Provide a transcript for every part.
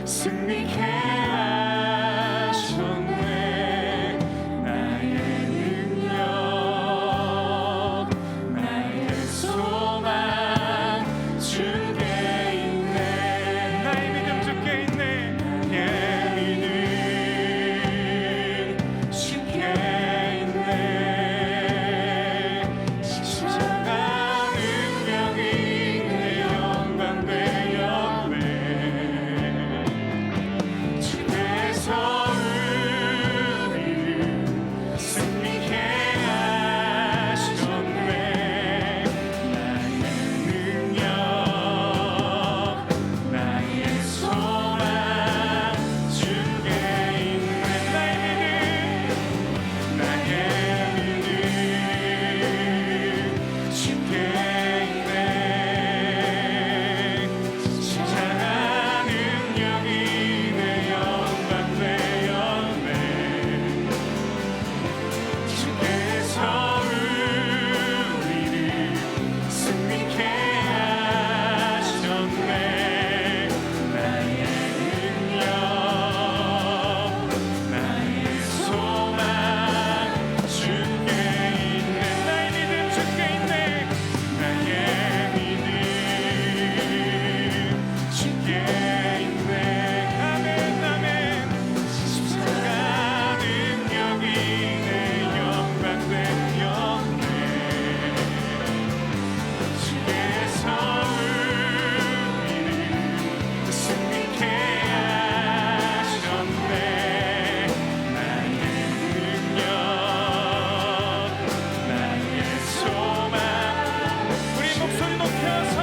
승리케 하셨네. 나의 능력, 나의 소망 주께 있네. 나의 믿음 주께 있네. 나의 믿음 주께 있네. 십자가 능력이 내 영광 되었네. 주께서 우리를 승리케 하셨네. 나의 능력, 나의 소망 주께 있네. 나의 믿음 주께 있네. 십자가 능력이 내 영광 되었네. 주께서 우리를 승리케 하셨네. 나의 능력, 나의 소망 주께 있네. 나의 믿음 주께 있네. 나의 믿음 주께 있네. 아멘 아멘. 십자가 능력이 내 영광 되었네. 주께서 우리를 승리케 하셨네. 나의 능력, 나의 소망. 우리 목소리 높여서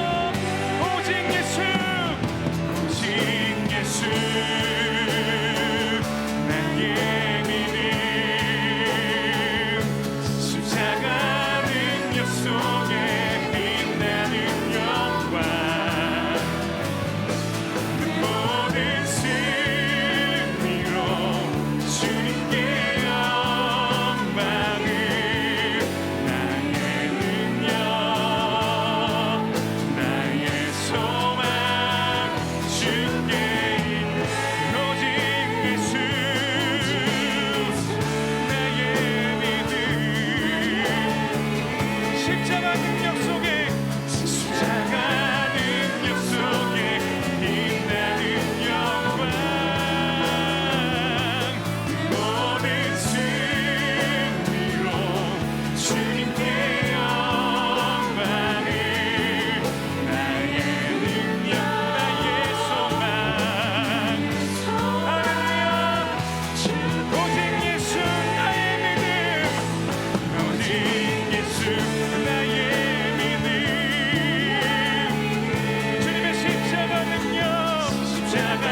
오직 예수, 오직 예수. 나의 믿음 십자가 능력 속에 빛나는 영광. 모든 승리로 주님께 영광을. 나의 능력, 나의 소망 주께 있네. 오직 예수. 나의 믿음 십자가 능력 속에, 십자가 능력 속에 빛나는 영광. 모든 승리로 주님께 영광을. 나의 능력, 나의 소망. 할렐루야. 오직 예수. 나의 믿음, 오직 예수. 나의 믿음 주님의 십자가 능력, 십자가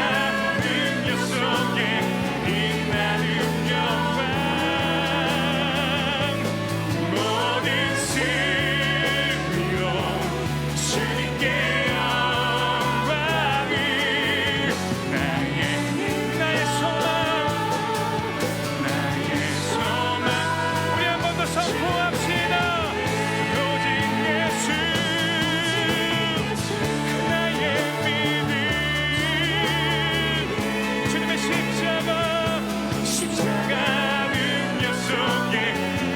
능력 속에 빛나는 영광. 모든 승리로 주님께 영광을. 나의 소망, 나의 소망. 우리 한 번 더 선포합시다. 오직 예수. 나의 믿음 주님의 십자가, 십자가 능력 속에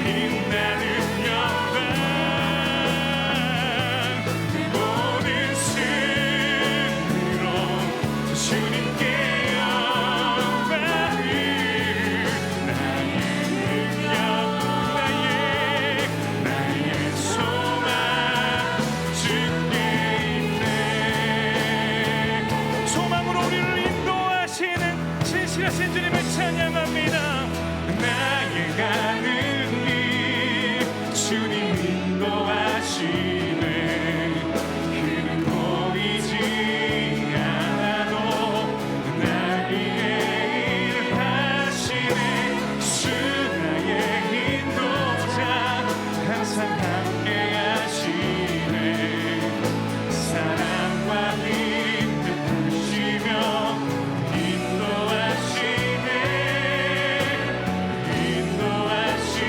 빛나는 영광. 모든 승리로 주님께 영광을. 나의 능력, 나의 소망 주께 있네. 소망으로 우리를 인도하시는 진실하신 주님을 찬양합니다. 나의 가는 길 주님 인도하시네. 그는 보이지 않아도 나를 일하시네. 주 나의 인도자 항상 함께 하시네. 사랑과 힘을 부시며 인도하시네. 인도하시네.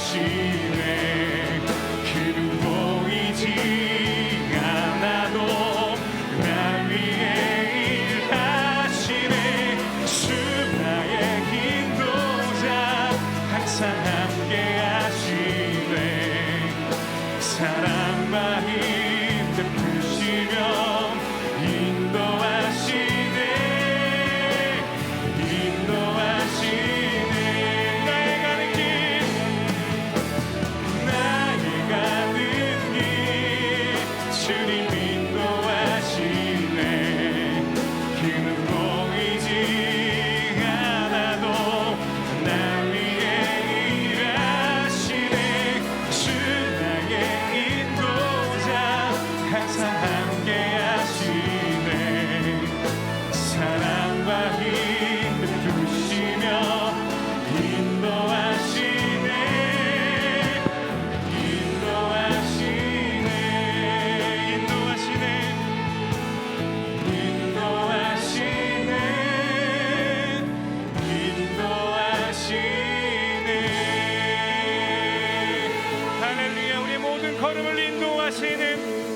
하시네. 그는 보이지 않아도 나 위에 일하시네. 주 나의 인도자 항상 함께 하시네. 사랑과 힘 베푸시며 인도하시네. 인도하시네. 나의 가는 길 나의 가는 길 주님 인도하시네. 그는 보이지 않아도 나 위에 일하시네. 주 나의 인도자 항상 함께 하시네. 사랑과 힘 베푸시며 인도하시네. 인도하시네. 인도하시네. 인도하시네. 인도하시네. 할렐루야. 우리의 모든 걸음을 인도하시는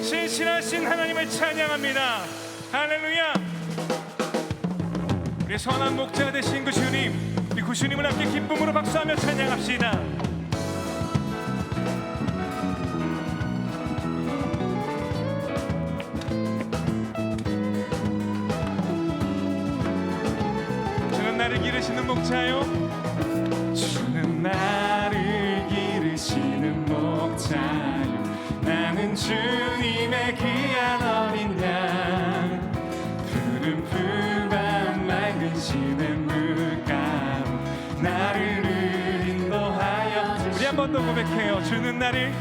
신실하신 하나님을 찬양합니다. 할렐루야. 우리의 선한 목자가 되신 그 주님, 우리 그 주님을 함께 기쁨으로 박수하며 찬양합시다. 주는 나를 기르시는 목자요. 주는 나를 기르시는 목자요. 나는 주님의 귀한 어린 양. 푸른 풀밭 맑은 시냇물가로 나를 인도하여 주시네. 우리 한 번 더 고백해요. 주는 나를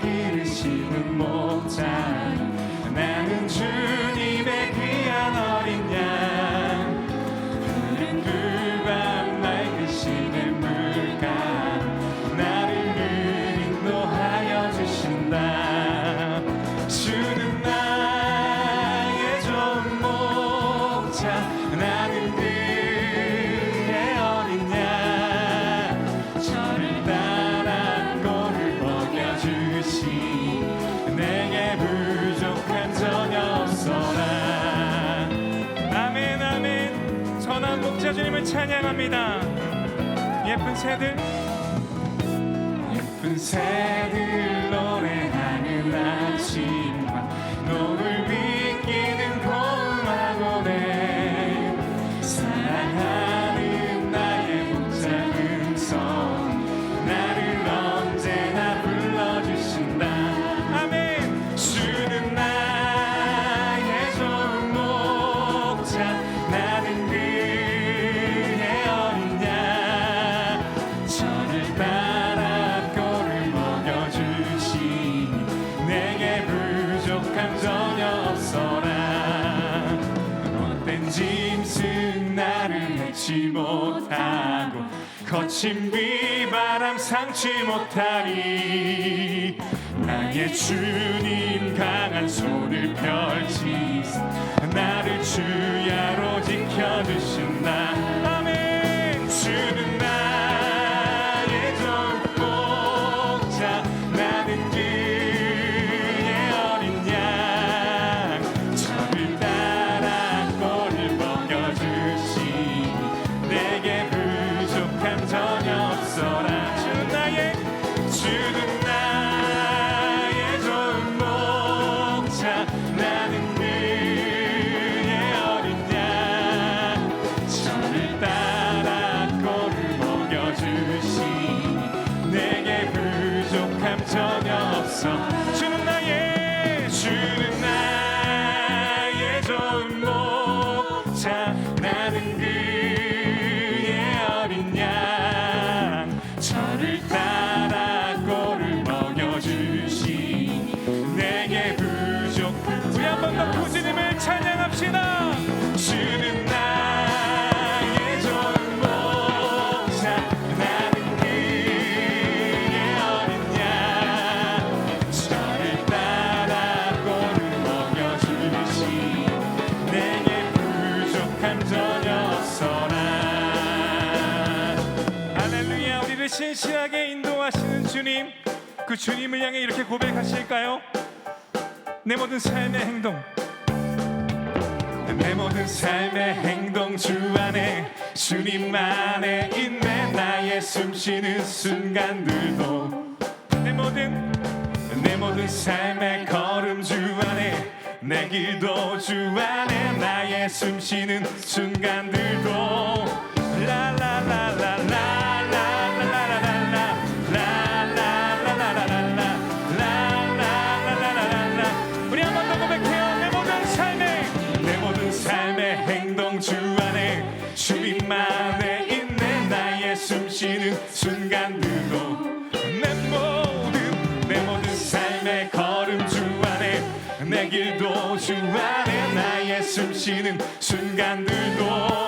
기르시는 목자요. 나는 주님의 귀한 어린 양. 푸른 풀밭 맑은 시냇물가로 나를 인도하여 주신다. 주는 나의 좋은 목자. 나는 그의 어린 양. 저를 따라 꼴을 먹여주시. 내게 부족한 전혀 없어라. 아멘 아멘. 선한 목자 주님을 찬양합니다. 예쁜 새들 노래하는 아침과 노을 비끼는 고음하고네. 사랑하는 나의 목자 음성 나를 언제나 불러주신다. 아멘. 주는 나의 좋은 목자. 나는 그의 어린 양. 저를 따라 꼴을 먹여주시니 내게 부족함 전혀 없어라. 못된 짐승 나를 해치 못하고 거친 비바람 상치 못하리. 나의 주님 강한 손을 펼치사 나를 주야로 지켜주신다. 아멘. 주는 나의 좋은 목자. 나는 그의 어린 양. 저를 따라 꼴을 먹여주시니 내게 부족함 전혀 없어라. 주는 나의 좋은 목자. 나는 그의 어린 양. 우리를 신실하게 인도하시는 주님, 그 주님을 향해 이렇게 고백하실까요? 내 모든 삶의 행동, 내 모든 삶의 행동 주 안에, 주님 안에 있네. 나의 숨쉬는 순간들도, 내 모든 삶의 걸음 주 안에, 내 길도 주 안에, 나의 숨쉬는 순간들도 우리 한 번 더 고백해요. 내 모든 삶의 행동 주 안에, 주님 안에 있네. 나의 숨쉬는 순간들도, 내 모든 삶의 걸음 주 안에, 내 길도 주 안에, 나의 숨쉬는 순간들도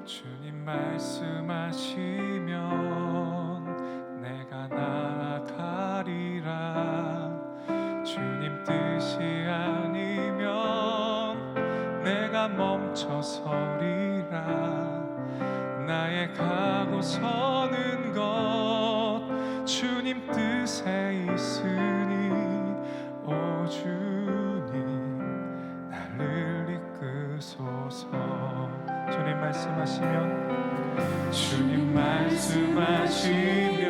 주님 말씀하시면 내가 나아가리라. 주님 뜻이 아니면 내가 멈춰서리라. 나의 가고 서는 것 주님 뜻에 있으니, 오 주님 나를 이끄소서. 주님 말씀하시면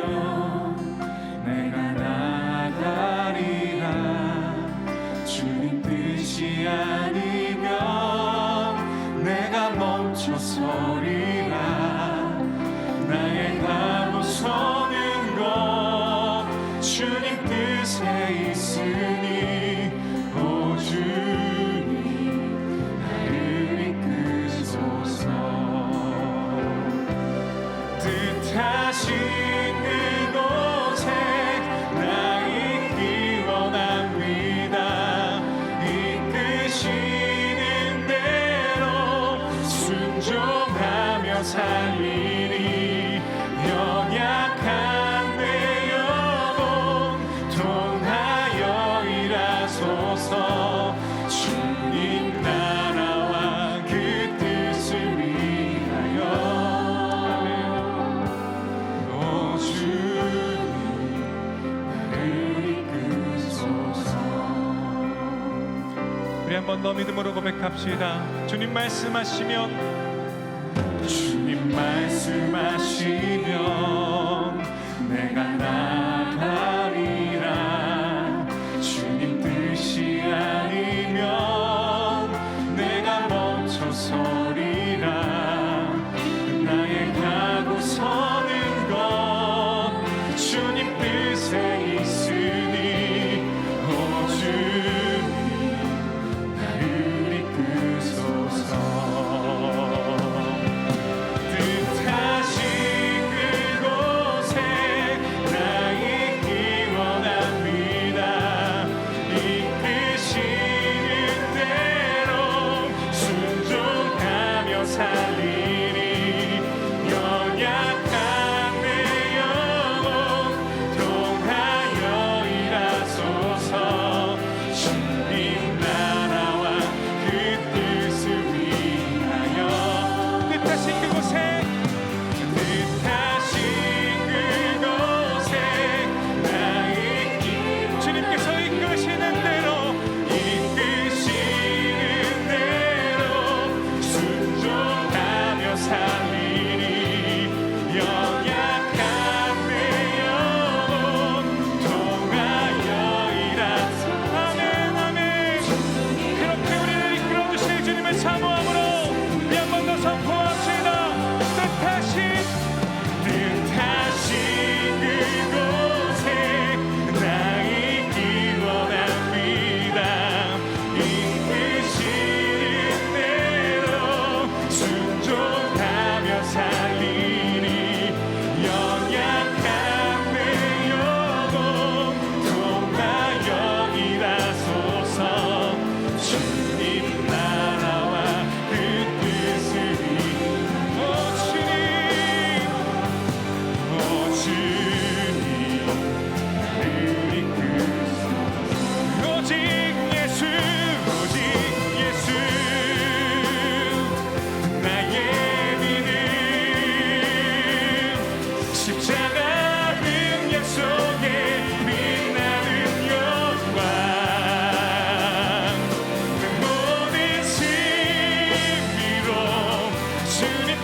내가 나아가리라. 주님 뜻이 아니면 내가 멈춰서리라. 나의 가고 서는 것 주님 뜻에 있으니, 오 주님 나를 이끄소서. 뜻하신 그곳에 나 있기 원합니다. 이끄시는 대로 순종하며 살리니, 연약한 내 영혼 통하여 일하소서. 주님 나라와 그 뜻을 위하여, 오 주님 나를 이끄소서. 우리 한 번 더 믿음으로 고백합시다. 주님 말씀하시면 내가 나아가리라. 주님 뜻이 아니면 내가 멈춰서리라.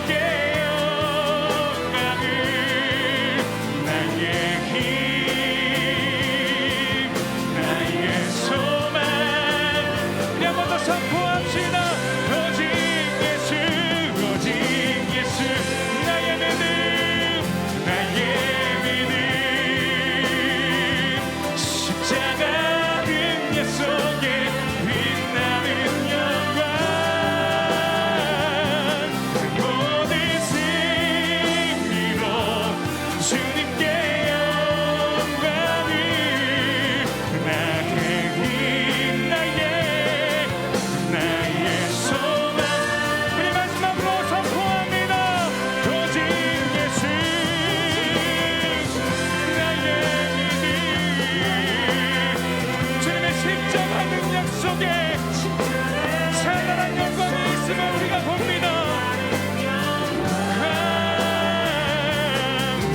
주님께 영광을 나의 힘 나의 소망 한 번 더 선포합시다. 오직 예수 오직 예수 나의 믿음 나의 믿음 십자가 은혜 속에 빛나는 영광 모든 승리로 주님께 영광을 나의 힘 나의 소망 우리 마지막으로 선포합니다. 오직 예수 나의 믿음 주님의 십자가 능력 속에 찬란한 영광이 있음을 우리가 봅니다.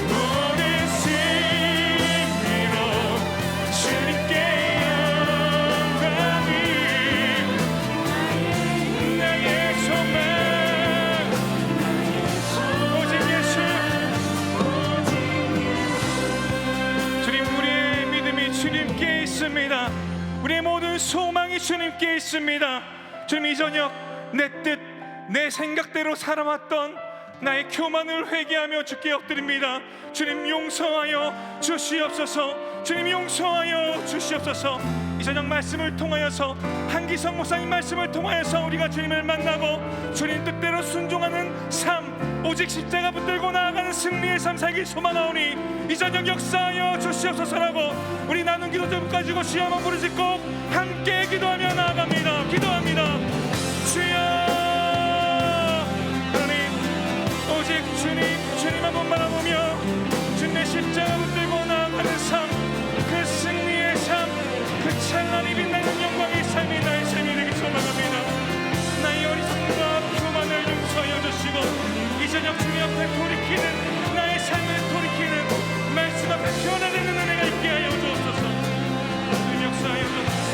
모든 승리로 주님께 영광을 나의 소망 오직 예수 주님 우리의 믿음이 주님께 있습니다. 우리의 모든 소망이 주님께 있습니다. 주님 이 저녁 내 뜻, 내 생각대로 살아왔던 나의 교만을 회개하며 주께 엎드립니다. 주님 용서하여 주시옵소서. 주님 용서하여 주시옵소서. 이 저녁 말씀을 통하여서 한기성 목사님 말씀을 통하여서 우리가 주님을 만나고 주님 뜻대로 순종하는 삶 오직 십자가 붙들고 나아가는 승리의 삶 살기 소망하오니 이 저녁 역사하여 주시옵소서라고 우리 나눈 기도 좀 가지고 주여 한번 부르짖고 함께 기도하며 나아갑니다. 기도합니다. 주여 하나님 오직 주님 한 번 바라보며 주님의 십자가 붙들고 나아가는 삶 그 승리의 삶 그 찬란히 빛나는 영광의 삶이 나의 삶이 되길 소망합니다. 나의 어리석음과 교만을 용서하여 주시고 이 저녁 주님 앞에 돌이키는 나의 삶을 돌이키는 말씀 앞에 변화되는 은혜가 있게 하여 주옵소서. 주님 역사하여 주옵소서.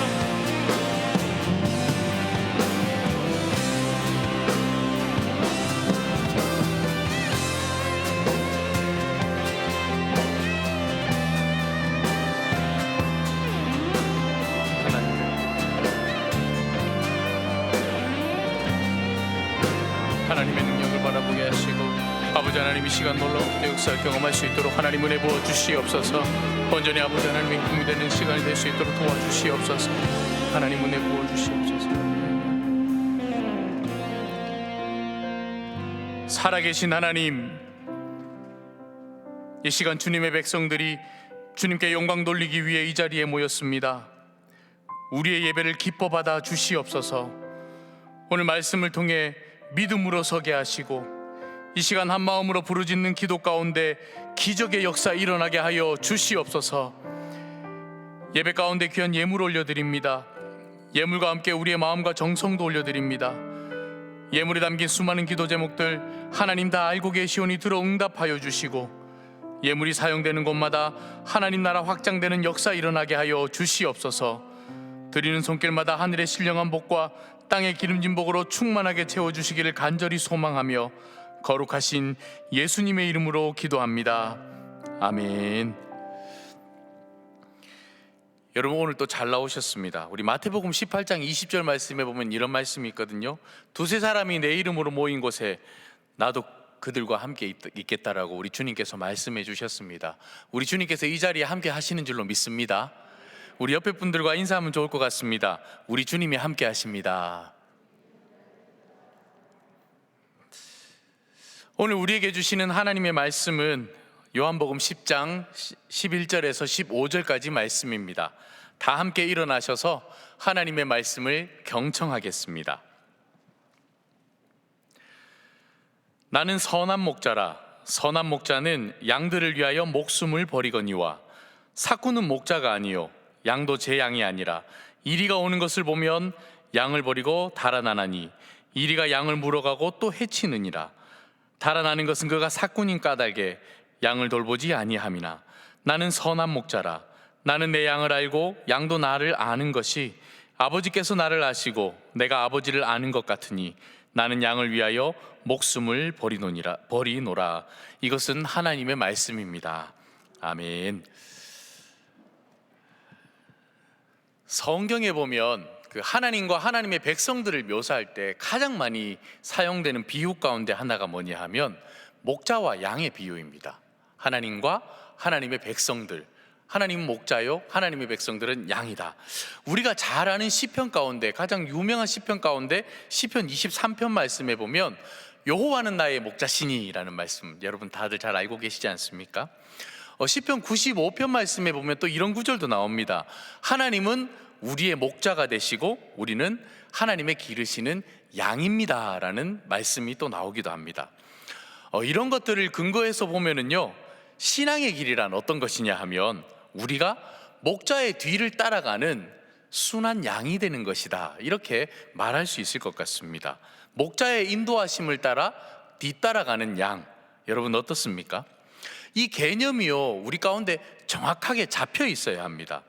하나님의 능력을 바라보게 하시고 아버지 하나님 이 시간 놀라운 역사를 경험할 수 있도록 하나님 은혜 부어 주시옵소서. 온전히 아버지 하나님의 힘이 되는 시간이 될 수 있도록 도와주시옵소서. 하나님 은혜 부어 주시옵소서. 살아계신 하나님, 이 시간 주님의 백성들이 주님께 영광 돌리기 위해 이 자리에 모였습니다. 우리의 예배를 기뻐 받아 주시옵소서. 오늘 말씀을 통해 믿음으로 서게 하시고 이 시간 한 마음으로 부르짖는 기도 가운데 기적의 역사 일어나게 하여 주시옵소서. 예배 가운데 귀한 예물 올려드립니다. 예물과 함께 우리의 마음과 정성도 올려드립니다. 예물에 담긴 수많은 기도 제목들 하나님 다 알고 계시오니 들어 응답하여 주시고 예물이 사용되는 곳마다 하나님 나라 확장되는 역사 일어나게 하여 주시옵소서. 드리는 손길마다 하늘의 신령한 복과 땅의 기름진 복으로 충만하게 채워주시기를 간절히 소망하며 거룩하신 예수님의 이름으로 기도합니다. 아멘. 여러분 오늘 또 잘 나오셨습니다. 우리 마태복음 18장 20절 말씀에 보면 이런 말씀이 있거든요. 두세 사람이 내 이름으로 모인 곳에 나도 그들과 함께 있겠다라고 우리 주님께서 말씀해 주셨습니다. 우리 주님께서 이 자리에 함께 하시는 줄로 믿습니다. 우리 옆에 분들과 인사하면 좋을 것 같습니다. 우리 주님이 함께 하십니다. 오늘 우리에게 주시는 하나님의 말씀은 요한복음 10장 11절에서 15절까지 말씀입니다. 다 함께 일어나셔서 하나님의 말씀을 경청하겠습니다. 나는 선한 목자라. 선한 목자는 양들을 위하여 목숨을 버리거니와 삭구는 목자가 아니요 양도 제 양이 아니라 이리가 오는 것을 보면 양을 버리고 달아나나니 이리가 양을 물어가고 또 해치느니라. 달아나는 것은 그가 삭군인 까닭에 양을 돌보지 아니함이나 나는 선한 목자라. 나는 내 양을 알고 양도 나를 아는 것이 아버지께서 나를 아시고 내가 아버지를 아는 것 같으니 나는 양을 위하여 목숨을 버리노라. 이것은 하나님의 말씀입니다. 아멘. 성경에 보면 그 하나님과 하나님의 백성들을 묘사할 때 가장 많이 사용되는 비유 가운데 하나가 뭐냐 하면 목자와 양의 비유입니다. 하나님과 하나님의 백성들, 하나님은 목자요, 하나님의 백성들은 양이다. 우리가 잘 아는 시편 가운데 가장 유명한 시편 가운데 시편 23편 말씀에 보면 여호와는 나의 목자시니라는 말씀, 여러분 다들 잘 알고 계시지 않습니까? 시편 95편 말씀에 보면 또 이런 구절도 나옵니다. 하나님은 우리의 목자가 되시고 우리는 하나님의 기르시는 양입니다 라는 말씀이 또 나오기도 합니다. 이런 것들을 근거해서 보면은요, 신앙의 길이란 어떤 것이냐 하면 우리가 목자의 뒤를 따라가는 순한 양이 되는 것이다, 이렇게 말할 수 있을 것 같습니다. 목자의 인도하심을 따라 뒤따라가는 양, 여러분 어떻습니까? 이 개념이요, 우리 가운데 정확하게 잡혀 있어야 합니다.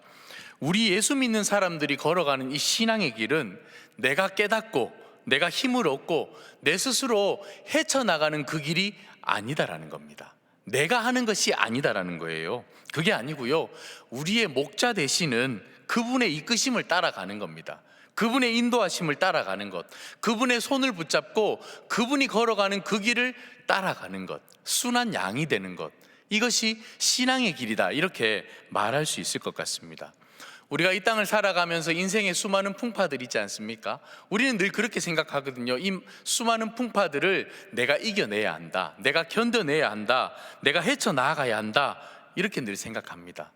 우리 예수 믿는 사람들이 걸어가는 이 신앙의 길은 내가 깨닫고 내가 힘을 얻고 내 스스로 헤쳐나가는 그 길이 아니다라는 겁니다. 내가 하는 것이 아니다라는 거예요. 그게 아니고요, 우리의 목자 되시는 그분의 이끄심을 따라가는 겁니다. 그분의 인도하심을 따라가는 것, 그분의 손을 붙잡고 그분이 걸어가는 그 길을 따라가는 것, 순한 양이 되는 것, 이것이 신앙의 길이다, 이렇게 말할 수 있을 것 같습니다. 우리가 이 땅을 살아가면서 인생의 수많은 풍파들 있지 않습니까? 우리는 늘 그렇게 생각하거든요. 이 수많은 풍파들을 내가 이겨내야 한다, 내가 견뎌내야 한다, 내가 헤쳐나가야 한다, 이렇게 늘 생각합니다.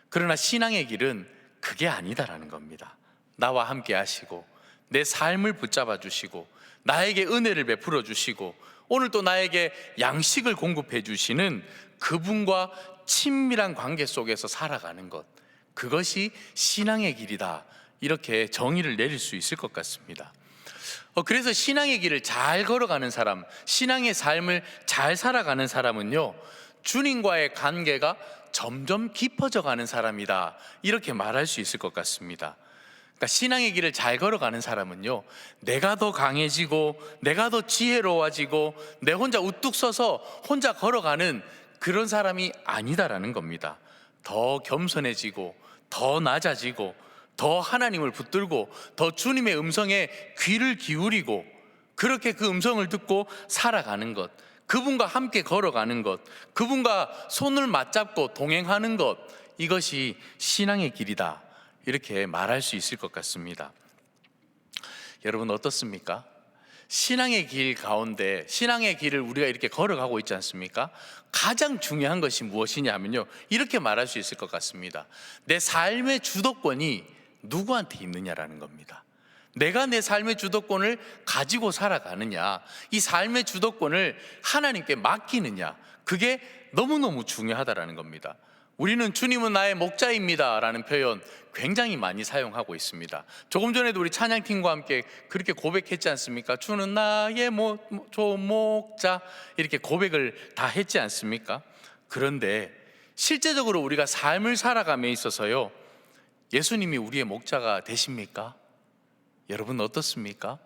그러나 신앙의 길은 그게 아니다라는 겁니다. 나와 함께 하시고 내 삶을 붙잡아 주시고 나에게 은혜를 베풀어 주시고 오늘 또 나에게 양식을 공급해 주시는 그분과 친밀한 관계 속에서 살아가는 것, 그것이 신앙의 길이다, 이렇게 정의를 내릴 수 있을 것 같습니다. 그래서 신앙의 길을 잘 걸어가는 사람, 신앙의 삶을 잘 살아가는 사람은요, 주님과의 관계가 점점 깊어져 가는 사람이다, 이렇게 말할 수 있을 것 같습니다. 그러니까 신앙의 길을 잘 걸어가는 사람은요, 내가 더 강해지고 내가 더 지혜로워지고 내 혼자 우뚝 서서 혼자 걸어가는 그런 사람이 아니다라는 겁니다. 더 겸손해지고 더 낮아지고 더 하나님을 붙들고 더 주님의 음성에 귀를 기울이고 그렇게 그 음성을 듣고 살아가는 것, 그분과 함께 걸어가는 것, 그분과 손을 맞잡고 동행하는 것, 이것이 신앙의 길이다, 이렇게 말할 수 있을 것 같습니다. 여러분 어떻습니까? 신앙의 길 가운데, 신앙의 길을 우리가 이렇게 걸어가고 있지 않습니까? 가장 중요한 것이 무엇이냐 하면요, 이렇게 말할 수 있을 것 같습니다. 내 삶의 주도권이 누구한테 있느냐라는 겁니다. 내가 내 삶의 주도권을 가지고 살아가느냐, 이 삶의 주도권을 하나님께 맡기느냐, 그게 너무너무 중요하다라는 겁니다. 우리는 주님은 나의 목자입니다 라는 표현 굉장히 많이 사용하고 있습니다. 조금 전에도 우리 찬양팀과 함께 그렇게 고백했지 않습니까? 주는 나의 목자, 이렇게 고백을 다 했지 않습니까? 그런데 실제적으로 우리가 삶을 살아감에 있어서요, 예수님이 우리의 목자가 되십니까? 여러분 어떻습니까?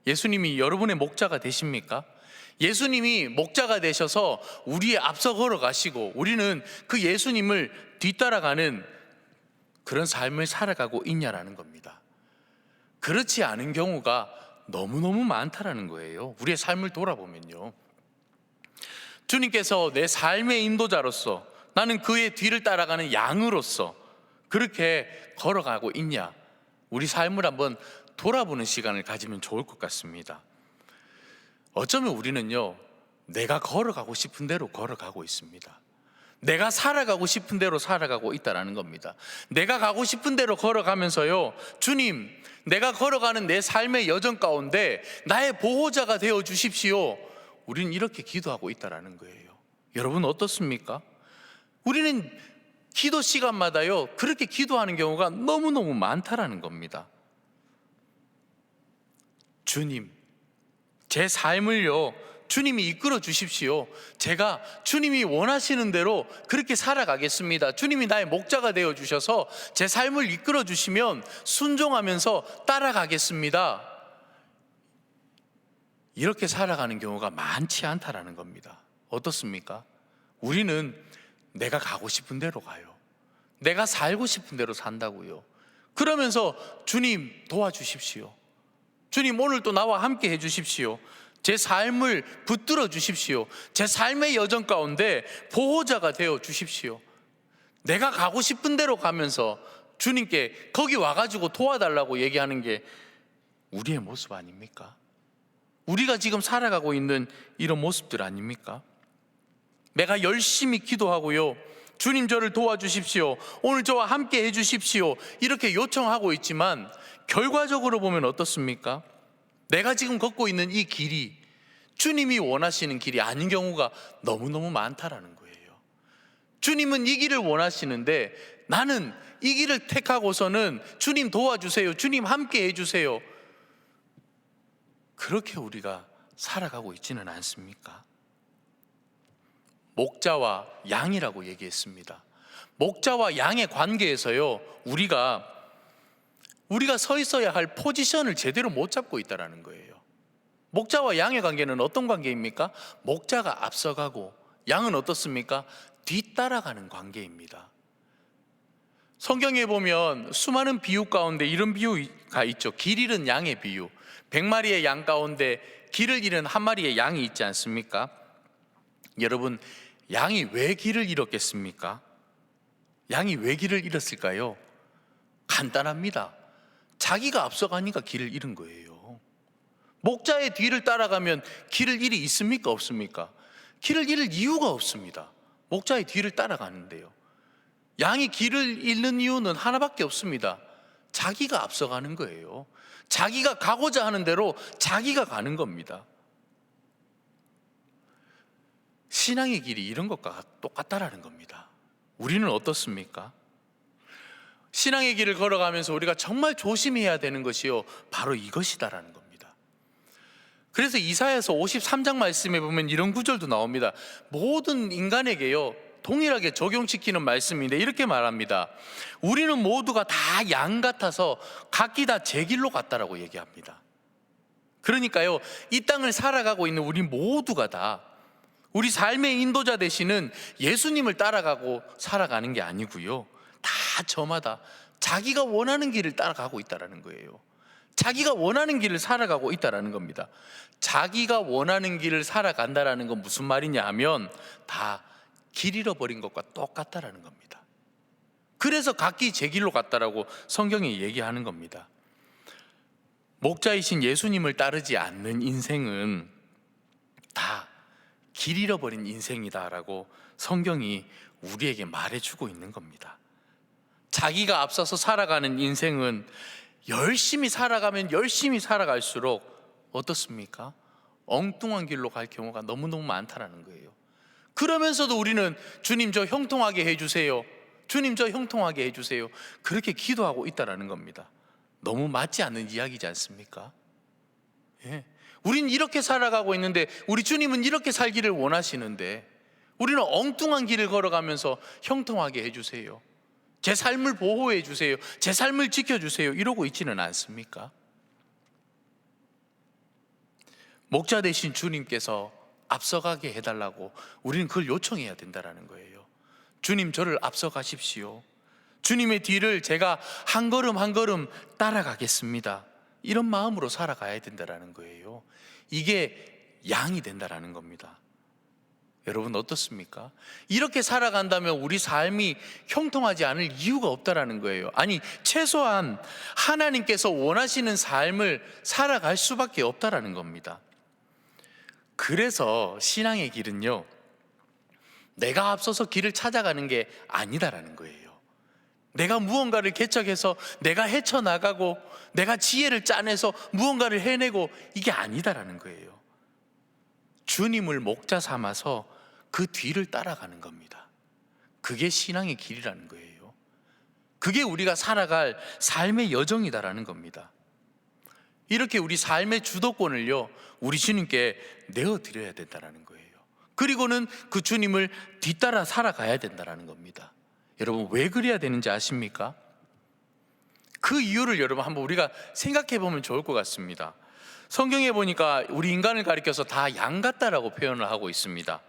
예수님이 여러분의 목자가 되십니까? 예수님이 목자가 되셔서 우리의 앞서 걸어가시고 우리는 그 예수님을 뒤따라가는 그런 삶을 살아가고 있냐라는 겁니다. 그렇지 않은 경우가 너무너무 많다라는 거예요. 우리의 삶을 돌아보면요, 주님께서 내 삶의 인도자로서, 나는 그의 뒤를 따라가는 양으로서 그렇게 걸어가고 있냐, 우리 삶을 한번 돌아보는 시간을 가지면 좋을 것 같습니다. 어쩌면 우리는요, 내가 걸어가고 싶은 대로 걸어가고 있습니다. 내가 살아가고 싶은 대로 살아가고 있다는 겁니다. 내가 가고 싶은 대로 걸어가면서요, 주님, 내가 걸어가는 내 삶의 여정 가운데 나의 보호자가 되어 주십시오, 우리는 이렇게 기도하고 있다는 거예요. 여러분 어떻습니까? 우리는 기도 시간마다요, 그렇게 기도하는 경우가 너무너무 많다라는 겁니다. 주님, 제 삶을요, 주님이 이끌어 주십시오. 제가 주님이 원하시는 대로 그렇게 살아가겠습니다. 주님이 나의 목자가 되어 주셔서 제 삶을 이끌어 주시면 순종하면서 따라가겠습니다. 이렇게 살아가는 경우가 많지 않다라는 겁니다. 어떻습니까? 우리는 내가 가고 싶은 대로 가요. 내가 살고 싶은 대로 산다고요. 그러면서 주님 도와주십시오. 주님 오늘 또 나와 함께 해주십시오. 제 삶을 붙들어 주십시오. 제 삶의 여정 가운데 보호자가 되어 주십시오. 내가 가고 싶은 대로 가면서 주님께 거기 와가지고 도와달라고 얘기하는 게 우리의 모습 아닙니까? 우리가 지금 살아가고 있는 이런 모습들 아닙니까? 내가 열심히 기도하고요, 주님 저를 도와주십시오, 오늘 저와 함께 해주십시오, 이렇게 요청하고 있지만 결과적으로 보면 어떻습니까? 내가 지금 걷고 있는 이 길이 주님이 원하시는 길이 아닌 경우가 너무너무 많다라는 거예요. 주님은 이 길을 원하시는데 나는 이 길을 택하고서는 주님 도와주세요, 주님 함께 해주세요, 그렇게 우리가 살아가고 있지는 않습니까? 목자와 양이라고 얘기했습니다. 목자와 양의 관계에서요, 우리가 서 있어야 할 포지션을 제대로 못 잡고 있다는 거예요. 목자와 양의 관계는 어떤 관계입니까? 목자가 앞서가고 양은 어떻습니까? 뒤따라가는 관계입니다. 성경에 보면 수많은 비유 가운데 이런 비유가 있죠. 길 잃은 양의 비유. 100마리의 양 가운데 길을 잃은 한 마리의 양이 있지 않습니까? 여러분, 양이 왜 길을 잃었겠습니까? 양이 왜 길을 잃었을까요? 간단합니다. 자기가 앞서가니까 길을 잃은 거예요. 목자의 뒤를 따라가면 길을 잃이 있습니까? 없습니까? 길을 잃을 이유가 없습니다. 목자의 뒤를 따라가는데요. 양이 길을 잃는 이유는 하나밖에 없습니다. 자기가 앞서가는 거예요. 자기가 가고자 하는 대로 자기가 가는 겁니다. 신앙의 길이 이런 것과 똑같다라는 겁니다. 우리는 어떻습니까? 신앙의 길을 걸어가면서 우리가 정말 조심해야 되는 것이요, 바로 이것이다라는 겁니다. 그래서 이사야서 53장 말씀에 보면 이런 구절도 나옵니다. 모든 인간에게요 동일하게 적용시키는 말씀인데 이렇게 말합니다. 우리는 모두가 다 양 같아서 각기 다 제 길로 갔다라고 얘기합니다. 그러니까요, 이 땅을 살아가고 있는 우리 모두가 다 우리 삶의 인도자 되시는 예수님을 따라가고 살아가는 게 아니고요, 다 저마다 자기가 원하는 길을 따라가고 있다는 거예요. 자기가 원하는 길을 살아가고 있다는 겁니다. 자기가 원하는 길을 살아간다는 건 무슨 말이냐 하면 다 길 잃어버린 것과 똑같다라는 겁니다. 그래서 각기 제 길로 갔다라고 성경이 얘기하는 겁니다. 목자이신 예수님을 따르지 않는 인생은 다 길 잃어버린 인생이다라고 성경이 우리에게 말해주고 있는 겁니다. 자기가 앞서서 살아가는 인생은 열심히 살아가면 열심히 살아갈수록 어떻습니까? 엉뚱한 길로 갈 경우가 너무너무 많다라는 거예요. 그러면서도 우리는 주님 저 형통하게 해주세요, 주님 저 형통하게 해주세요, 그렇게 기도하고 있다라는 겁니다. 너무 맞지 않는 이야기지 않습니까? 예. 우린 이렇게 살아가고 있는데 우리 주님은 이렇게 살기를 원하시는데 우리는 엉뚱한 길을 걸어가면서 형통하게 해주세요, 제 삶을 보호해 주세요, 제 삶을 지켜주세요 이러고 있지는 않습니까? 목자 되신 주님께서 앞서가게 해달라고 우리는 그걸 요청해야 된다는 거예요. 주님 저를 앞서가십시오, 주님의 뒤를 제가 한 걸음 한 걸음 따라가겠습니다, 이런 마음으로 살아가야 된다는 거예요. 이게 양이 된다는 겁니다. 여러분 어떻습니까? 이렇게 살아간다면 우리 삶이 형통하지 않을 이유가 없다라는 거예요. 아니 최소한 하나님께서 원하시는 삶을 살아갈 수밖에 없다라는 겁니다. 그래서 신앙의 길은요, 내가 앞서서 길을 찾아가는 게 아니다라는 거예요. 내가 무언가를 개척해서 내가 헤쳐나가고 내가 지혜를 짜내서 무언가를 해내고 이게 아니다라는 거예요. 주님을 목자 삼아서 그 뒤를 따라가는 겁니다. 그게 신앙의 길이라는 거예요. 그게 우리가 살아갈 삶의 여정이다라는 겁니다. 이렇게 우리 삶의 주도권을요 우리 주님께 내어드려야 된다는 거예요. 그리고는 그 주님을 뒤따라 살아가야 된다는 겁니다. 여러분 왜 그래야 되는지 아십니까? 그 이유를 여러분 한번 우리가 생각해 보면 좋을 것 같습니다. 성경에 보니까 우리 인간을 가리켜서 다 양 같다라고 표현을 하고 있습니다.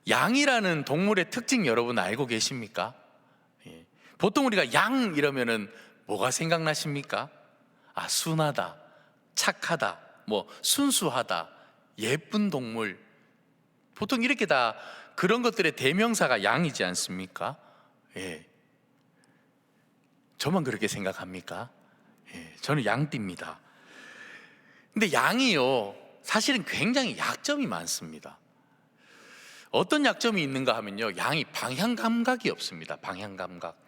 양이라는 동물의 특징 여러분 알고 계십니까? 보통 우리가 양 이러면은 뭐가 생각나십니까? 순하다, 착하다, 순수하다, 예쁜 동물. 보통 이렇게 다 그런 것들의 대명사가 양이지 않습니까? 저만 그렇게 생각합니까? 저는 양띠입니다. 근데 양이요, 사실은 굉장히 약점이 많습니다. 어떤 약점이 있는가 하면요, 양이 방향 감각이 없습니다. 방향 감각.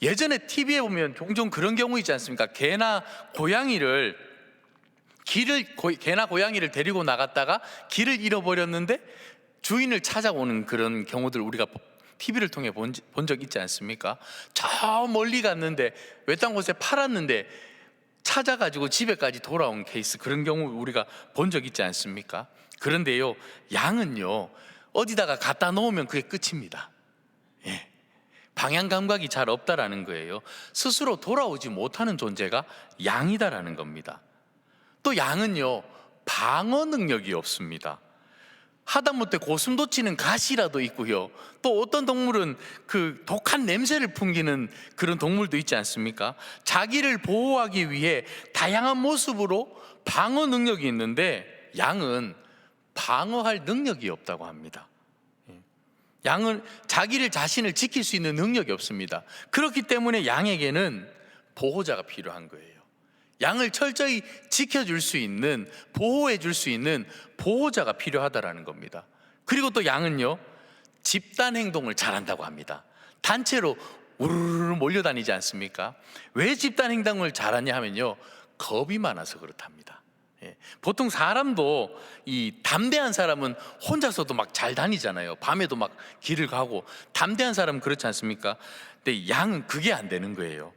예전에 TV에 보면 종종 그런 경우 있지 않습니까? 개나 고양이를 데리고 나갔다가 길을 잃어버렸는데 주인을 찾아오는 그런 경우들 우리가 TV를 통해 본 적 있지 않습니까? 저 멀리 갔는데 외딴 곳에 팔았는데 찾아가지고 집에까지 돌아온 케이스, 그런 경우 우리가 본 적 있지 않습니까? 그런데요, 양은요, 어디다가 갖다 놓으면 그게 끝입니다. 방향 감각이 잘 없다라는 거예요. 스스로 돌아오지 못하는 존재가 양이다라는 겁니다. 또 양은요, 방어 능력이 없습니다. 하다못해 고슴도치는 가시라도 있고요, 또 어떤 동물은 그 독한 냄새를 풍기는 그런 동물도 있지 않습니까? 자기를 보호하기 위해 다양한 모습으로 방어 능력이 있는데 양은 방어할 능력이 없다고 합니다. 양은 자신을 지킬 수 있는 능력이 없습니다. 그렇기 때문에 양에게는 보호자가 필요한 거예요. 양을 철저히 지켜줄 수 있는, 보호해 줄 수 있는 보호자가 필요하다라는 겁니다. 그리고 또 양은요, 집단 행동을 잘한다고 합니다. 단체로 우르르 몰려다니지 않습니까? 왜 집단 행동을 잘하냐 하면요, 겁이 많아서 그렇답니다. 보통 사람도 이 담대한 사람은 혼자서도 막 잘 다니잖아요. 밤에도 막 길을 가고, 담대한 사람은 그렇지 않습니까? 근데 양은 그게 안 되는 거예요.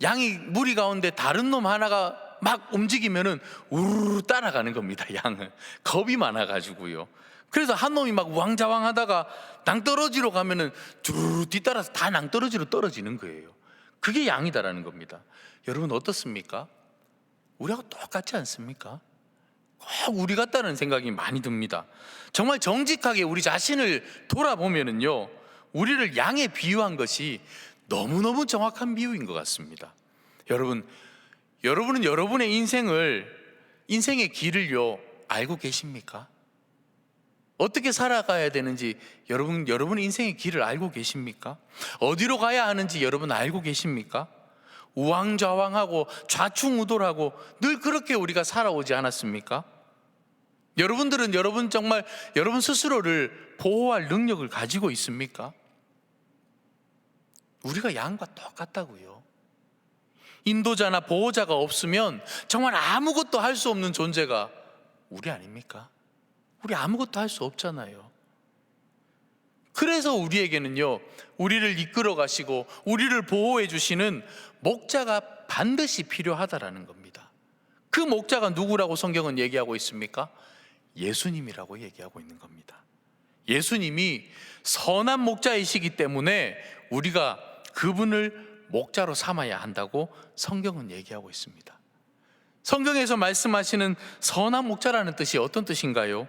양이 무리 가운데 다른 놈 하나가 막 움직이면은 우르르 따라가는 겁니다. 양은 겁이 많아가지고요. 그래서 한 놈이 막 우왕좌왕 하다가 낭떠러지로 가면은 주르르 뒤따라서 다 낭떠러지로 떨어지는 거예요. 그게 양이다라는 겁니다. 여러분 어떻습니까? 우리하고 똑같지 않습니까? 꼭 우리 같다는 생각이 많이 듭니다. 정말 정직하게 우리 자신을 돌아보면은요, 우리를 양에 비유한 것이 너무너무 정확한 비유인 것 같습니다. 여러분은 여러분의 인생의 길을요, 알고 계십니까? 어떻게 살아가야 되는지 여러분의 인생의 길을 알고 계십니까? 어디로 가야 하는지 여러분 알고 계십니까? 우왕좌왕하고 좌충우돌하고 늘 그렇게 우리가 살아오지 않았습니까? 여러분들은 정말 여러분 스스로를 보호할 능력을 가지고 있습니까? 우리가 양과 똑같다고요. 인도자나 보호자가 없으면 정말 아무것도 할 수 없는 존재가 우리 아닙니까? 우리 아무것도 할 수 없잖아요. 그래서 우리에게는요, 우리를 이끌어 가시고 우리를 보호해 주시는 목자가 반드시 필요하다라는 겁니다. 그 목자가 누구라고 성경은 얘기하고 있습니까? 예수님이라고 얘기하고 있는 겁니다. 예수님이 선한 목자이시기 때문에 우리가 그분을 목자로 삼아야 한다고 성경은 얘기하고 있습니다. 성경에서 말씀하시는 선한 목자라는 뜻이 어떤 뜻인가요?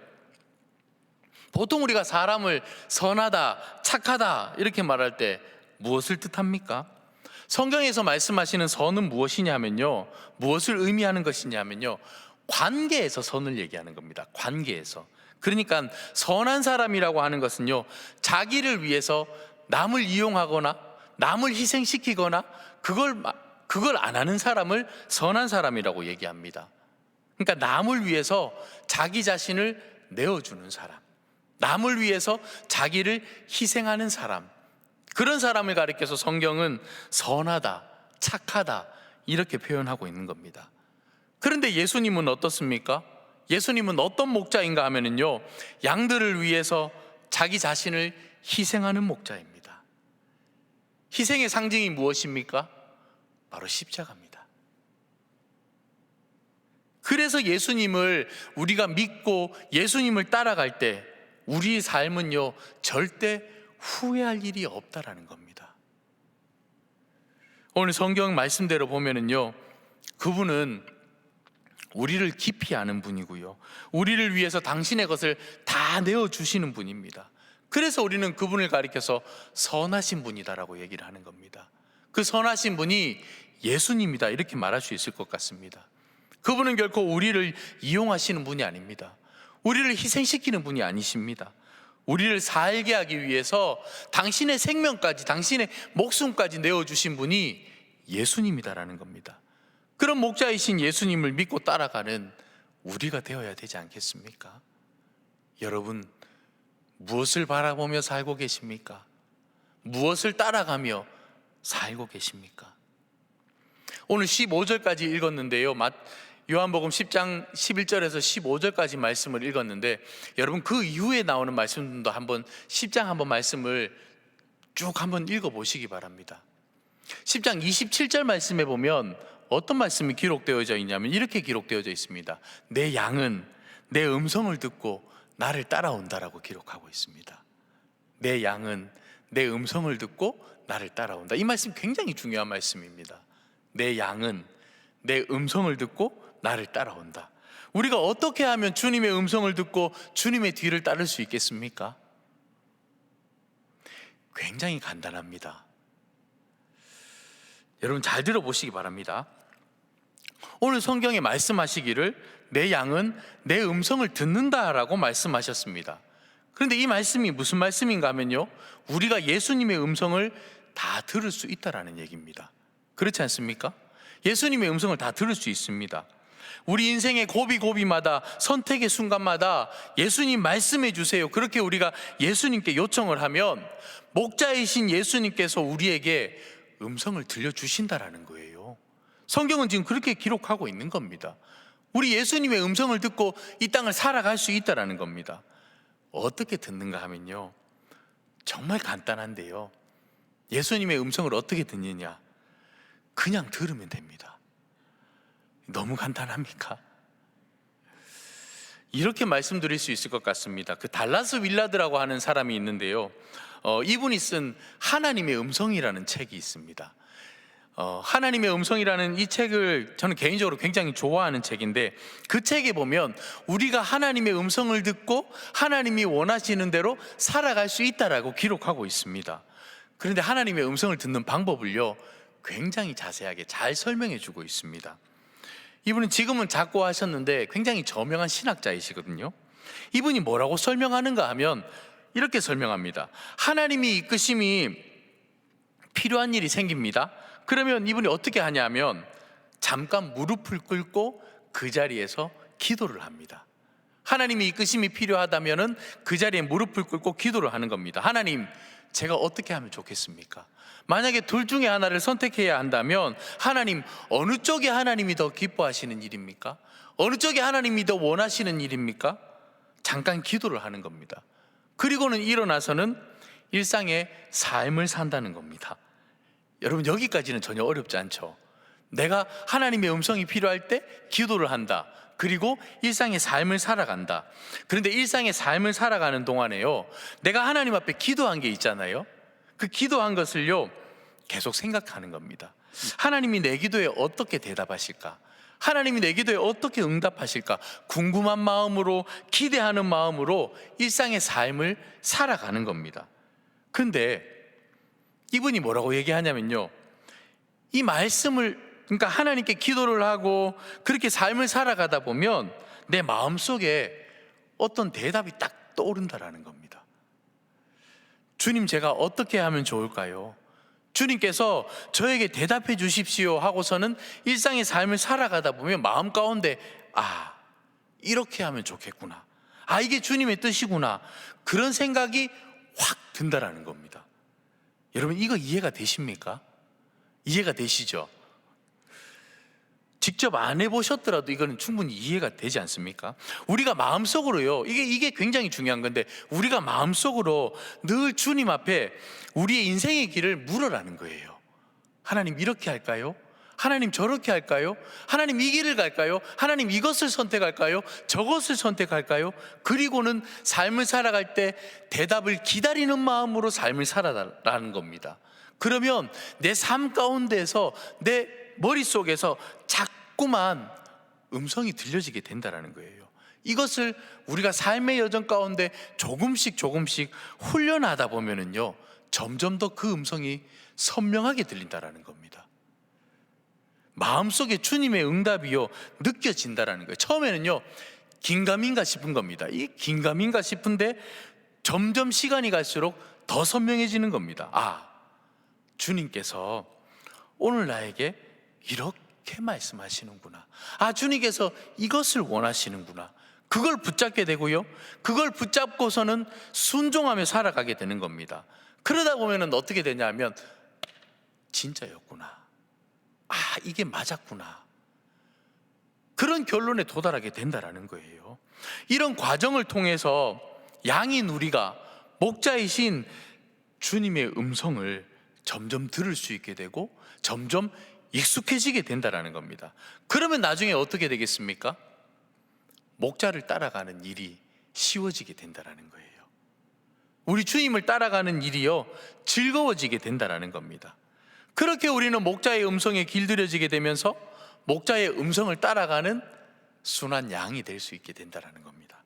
보통 우리가 사람을 선하다, 착하다 이렇게 말할 때 무엇을 뜻합니까? 성경에서 말씀하시는 선은 무엇이냐면요, 무엇을 의미하는 것이냐면요, 관계에서 선을 얘기하는 겁니다. 관계에서. 그러니까 선한 사람이라고 하는 것은요, 자기를 위해서 남을 이용하거나 남을 희생시키거나 그걸 안 하는 사람을 선한 사람이라고 얘기합니다. 그러니까 남을 위해서 자기 자신을 내어주는 사람, 남을 위해서 자기를 희생하는 사람, 그런 사람을 가리켜서 성경은 선하다, 착하다 이렇게 표현하고 있는 겁니다. 그런데 예수님은 어떻습니까? 예수님은 어떤 목자인가 하면요, 양들을 위해서 자기 자신을 희생하는 목자입니다. 희생의 상징이 무엇입니까? 바로 십자가입니다. 그래서 예수님을 우리가 믿고 예수님을 따라갈 때 우리의 삶은요, 절대 후회할 일이 없다라는 겁니다. 오늘 성경 말씀대로 보면은요, 그분은 우리를 깊이 아는 분이고요, 우리를 위해서 당신의 것을 다 내어주시는 분입니다. 그래서 우리는 그분을 가리켜서 선하신 분이다라고 얘기를 하는 겁니다. 그 선하신 분이 예수님이다, 이렇게 말할 수 있을 것 같습니다. 그분은 결코 우리를 이용하시는 분이 아닙니다. 우리를 희생시키는 분이 아니십니다. 우리를 살게 하기 위해서 당신의 생명까지, 당신의 목숨까지 내어주신 분이 예수님이다라는 겁니다. 그런 목자이신 예수님을 믿고 따라가는 우리가 되어야 되지 않겠습니까? 여러분, 무엇을 바라보며 살고 계십니까? 무엇을 따라가며 살고 계십니까? 오늘 15절까지 읽었는데요, 요한복음 10장 11절에서 15절까지 말씀을 읽었는데, 여러분 그 이후에 나오는 말씀도 한번 10장 한번 말씀을 쭉 한번 읽어보시기 바랍니다. 10장 27절 말씀에 보면 어떤 말씀이 기록되어져 있냐면 이렇게 기록되어져 있습니다. 내 양은 내 음성을 듣고 나를 따라온다라고 기록하고 있습니다. 내 양은 내 음성을 듣고 나를 따라온다. 이 말씀 굉장히 중요한 말씀입니다. 내 양은 내 음성을 듣고 나를 따라온다. 우리가 어떻게 하면 주님의 음성을 듣고 주님의 뒤를 따를 수 있겠습니까? 굉장히 간단합니다. 여러분 잘 들어보시기 바랍니다. 오늘 성경에 말씀하시기를 내 양은 내 음성을 듣는다라고 말씀하셨습니다. 그런데 이 말씀이 무슨 말씀인가 하면요, 우리가 예수님의 음성을 다 들을 수 있다라는 얘기입니다. 그렇지 않습니까? 예수님의 음성을 다 들을 수 있습니다. 우리 인생의 고비고비마다, 선택의 순간마다 예수님 말씀해 주세요, 그렇게 우리가 예수님께 요청을 하면 목자이신 예수님께서 우리에게 음성을 들려주신다라는 거예요. 성경은 지금 그렇게 기록하고 있는 겁니다. 우리 예수님의 음성을 듣고 이 땅을 살아갈 수 있다라는 겁니다. 어떻게 듣는가 하면요, 정말 간단한데요, 예수님의 음성을 어떻게 듣느냐, 그냥 들으면 됩니다. 너무 간단합니까? 이렇게 말씀드릴 수 있을 것 같습니다. 그 달라스 윌라드라고 하는 사람이 있는데요, 이분이 쓴 하나님의 음성이라는 책이 있습니다. 하나님의 음성이라는 이 책을 저는 개인적으로 굉장히 좋아하는 책인데, 그 책에 보면 우리가 하나님의 음성을 듣고 하나님이 원하시는 대로 살아갈 수 있다라고 기록하고 있습니다. 그런데 하나님의 음성을 듣는 방법을요, 굉장히 자세하게 잘 설명해 주고 있습니다. 이분은 지금은 작고하셨는데 굉장히 저명한 신학자이시거든요. 이분이 뭐라고 설명하는가 하면 이렇게 설명합니다. 하나님이 이끄심이 필요한 일이 생깁니다. 그러면 이분이 어떻게 하냐면 잠깐 무릎을 꿇고 그 자리에서 기도를 합니다. 하나님이 이끄심이 필요하다면 그 자리에 무릎을 꿇고 기도를 하는 겁니다. 하나님, 제가 어떻게 하면 좋겠습니까? 만약에 둘 중에 하나를 선택해야 한다면 하나님, 어느 쪽에 하나님이 더 기뻐하시는 일입니까? 어느 쪽에 하나님이 더 원하시는 일입니까? 잠깐 기도를 하는 겁니다. 그리고는 일어나서는 일상의 삶을 산다는 겁니다. 여러분, 여기까지는 전혀 어렵지 않죠. 내가 하나님의 음성이 필요할 때 기도를 한다. 그리고 일상의 삶을 살아간다. 그런데 일상의 삶을 살아가는 동안에요, 내가 하나님 앞에 기도한 게 있잖아요. 그 기도한 것을요, 계속 생각하는 겁니다. 하나님이 내 기도에 어떻게 대답하실까? 하나님이 내 기도에 어떻게 응답하실까? 궁금한 마음으로, 기대하는 마음으로 일상의 삶을 살아가는 겁니다. 근데 이분이 뭐라고 얘기하냐면요, 이 말씀을, 그러니까 하나님께 기도를 하고 그렇게 삶을 살아가다 보면 내 마음속에 어떤 대답이 딱 떠오른다라는 겁니다. 주님, 제가 어떻게 하면 좋을까요? 주님께서 저에게 대답해 주십시오 하고서는 일상의 삶을 살아가다 보면 마음 가운데, 아, 이렇게 하면 좋겠구나, 아, 이게 주님의 뜻이구나, 그런 생각이 확 든다라는 겁니다. 여러분, 이거 이해가 되십니까? 이해가 되시죠? 직접 안 해보셨더라도 이거는 충분히 이해가 되지 않습니까? 우리가 마음속으로요, 이게 굉장히 중요한 건데, 우리가 마음속으로 늘 주님 앞에 우리의 인생의 길을 물으라는 거예요. 하나님, 이렇게 할까요? 하나님, 저렇게 할까요? 하나님, 이 길을 갈까요? 하나님, 이것을 선택할까요? 저것을 선택할까요? 그리고는 삶을 살아갈 때 대답을 기다리는 마음으로 삶을 살아라는 겁니다. 그러면 내 삶 가운데서, 내 머릿속에서 자꾸만 음성이 들려지게 된다는 거예요. 이것을 우리가 삶의 여정 가운데 조금씩 훈련하다 보면은요, 점점 더 그 음성이 선명하게 들린다는 겁니다. 마음속에 주님의 응답이요 느껴진다는 거예요. 처음에는요 긴가민가 싶은 겁니다. 이 긴가민가 싶은데 점점 시간이 갈수록 더 선명해지는 겁니다. 아, 주님께서 오늘 나에게 이렇게 말씀하시는구나. 아, 주님께서 이것을 원하시는구나. 그걸 붙잡게 되고요, 그걸 붙잡고서는 순종하며 살아가게 되는 겁니다. 그러다 보면 어떻게 되냐면 진짜였구나, 아, 이게 맞았구나, 그런 결론에 도달하게 된다는 거예요. 이런 과정을 통해서 양인 우리가 목자이신 주님의 음성을 점점 들을 수 있게 되고 점점 익숙해지게 된다는 겁니다. 그러면 나중에 어떻게 되겠습니까? 목자를 따라가는 일이 쉬워지게 된다는 거예요. 우리 주님을 따라가는 일이요 즐거워지게 된다는 겁니다. 그렇게 우리는 목자의 음성에 길들여지게 되면서 목자의 음성을 따라가는 순한 양이 될 수 있게 된다는 겁니다.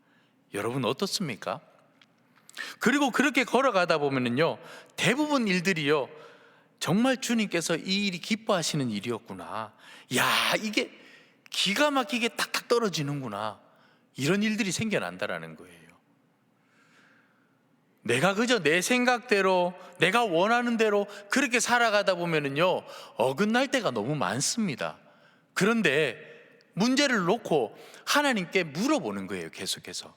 여러분 어떻습니까? 그리고 그렇게 걸어가다 보면은요, 대부분 일들이요 정말 주님께서 이 일이 기뻐하시는 일이었구나, 야, 이게 기가 막히게 탁탁 떨어지는구나, 이런 일들이 생겨난다는 거예요. 내가 그저 내 생각대로, 내가 원하는 대로 그렇게 살아가다 보면은요 어긋날 때가 너무 많습니다. 그런데 문제를 놓고 하나님께 물어보는 거예요. 계속해서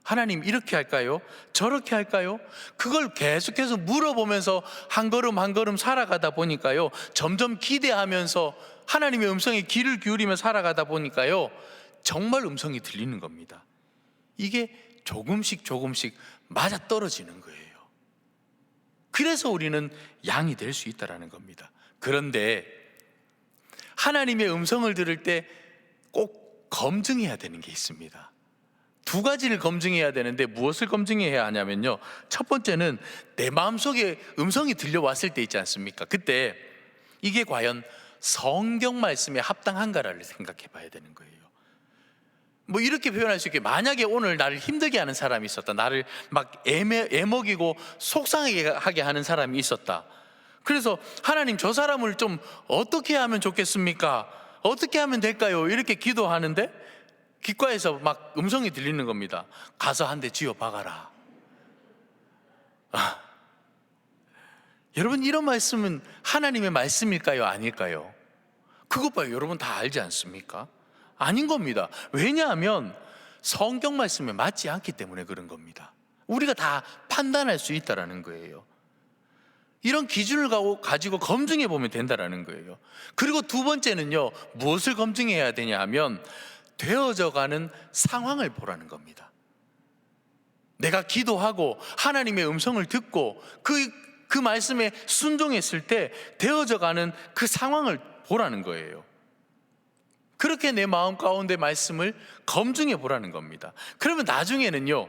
하나님, 이렇게 할까요? 저렇게 할까요? 그걸 계속해서 물어보면서 한 걸음 한 걸음 살아가다 보니까요, 점점 기대하면서 하나님의 음성에 귀를 기울이며 살아가다 보니까요 정말 음성이 들리는 겁니다. 이게 조금씩 맞아떨어지는 거예요. 그래서 우리는 양이 될 수 있다는 겁니다. 그런데 하나님의 음성을 들을 때 꼭 검증해야 되는 게 있습니다. 두 가지를 검증해야 되는데 무엇을 검증해야 하냐면요, 첫 번째는 내 마음속에 음성이 들려왔을 때 있지 않습니까? 그때 이게 과연 성경 말씀에 합당한가를 생각해 봐야 되는 거예요. 뭐 이렇게 표현할 수 있게, 만약에 오늘 나를 힘들게 하는 사람이 있었다, 나를 막 애먹이고 속상하게 하는 사람이 있었다. 그래서 하나님, 저 사람을 좀 어떻게 하면 좋겠습니까? 어떻게 하면 될까요? 이렇게 기도하는데 귓가에서 막 음성이 들리는 겁니다. 가서 한 대 쥐어 박아라. 여러분, 이런 말씀은 하나님의 말씀일까요? 아닐까요? 그것 봐요. 여러분 다 알지 않습니까? 아닌 겁니다. 왜냐하면 성경 말씀에 맞지 않기 때문에 그런 겁니다. 우리가 다 판단할 수 있다는 거예요. 이런 기준을 가지고 검증해 보면 된다는 거예요. 그리고 두 번째는요, 무엇을 검증해야 되냐 하면 되어져가는 상황을 보라는 겁니다. 내가 기도하고 하나님의 음성을 듣고 그 말씀에 순종했을 때 되어져가는 그 상황을 보라는 거예요. 그렇게 내 마음 가운데 말씀을 검증해 보라는 겁니다. 그러면 나중에는요,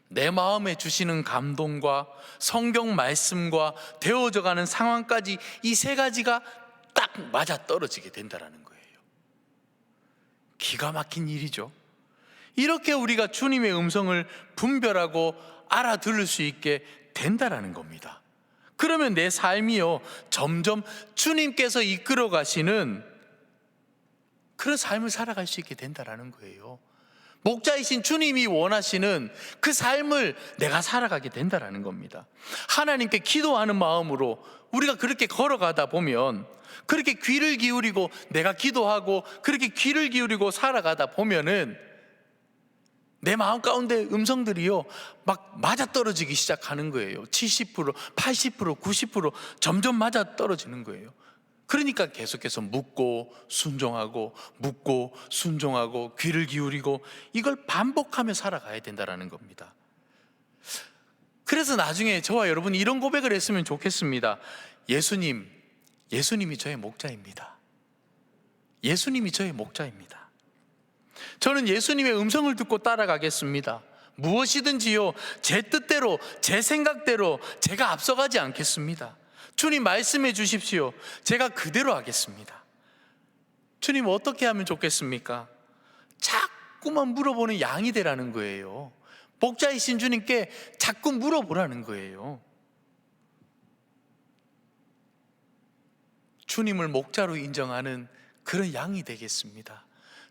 내 마음에 주시는 감동과 성경 말씀과 되어져가는 상황까지 이 세 가지가 딱 맞아 떨어지게 된다는 거예요. 기가 막힌 일이죠. 이렇게 우리가 주님의 음성을 분별하고 알아들을 수 있게 된다는 겁니다. 그러면 내 삶이요 점점 주님께서 이끌어 가시는 그런 삶을 살아갈 수 있게 된다는 거예요. 목자이신 주님이 원하시는 그 삶을 내가 살아가게 된다는 겁니다. 하나님께 기도하는 마음으로 우리가 그렇게 걸어가다 보면, 그렇게 귀를 기울이고 내가 기도하고 그렇게 귀를 기울이고 살아가다 보면은 내 마음 가운데 음성들이요 막 맞아떨어지기 시작하는 거예요. 70%, 80%, 90% 점점 맞아떨어지는 거예요. 그러니까 계속해서 묻고 순종하고 묻고 순종하고 귀를 기울이고 이걸 반복하며 살아가야 된다는 겁니다. 그래서 나중에 저와 여러분이 이런 고백을 했으면 좋겠습니다. 예수님이 저의 목자입니다. 예수님이 저의 목자입니다. 저는 예수님의 음성을 듣고 따라가겠습니다. 무엇이든지요 제 뜻대로, 제 생각대로 제가 앞서가지 않겠습니다. 주님 말씀해 주십시오. 제가 그대로 하겠습니다. 주님 어떻게 하면 좋겠습니까? 자꾸만 물어보는 양이 되라는 거예요. 목자이신 주님께 자꾸 물어보라는 거예요. 주님을 목자로 인정하는 그런 양이 되겠습니다.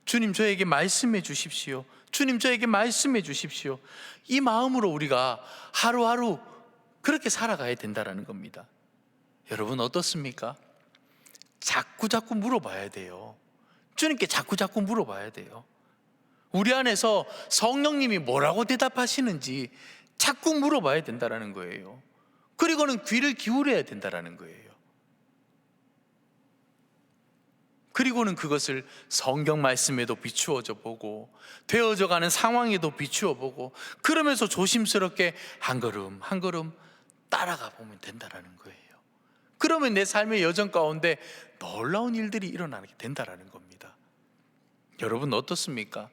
주님 저에게 말씀해 주십시오. 주님 저에게 말씀해 주십시오. 이 마음으로 우리가 하루하루 그렇게 살아가야 된다는 겁니다. 여러분 어떻습니까? 자꾸 물어봐야 돼요. 주님께 자꾸 물어봐야 돼요. 우리 안에서 성령님이 뭐라고 대답하시는지 자꾸 물어봐야 된다는 거예요. 그리고는 귀를 기울여야 된다는 거예요. 그리고는 그것을 성경 말씀에도 비추어져 보고 되어져 가는 상황에도 비추어 보고 그러면서 조심스럽게 한 걸음 한 걸음 따라가 보면 된다는 거예요. 그러면 내 삶의 여정 가운데 놀라운 일들이 일어나게 된다는 겁니다. 여러분 어떻습니까?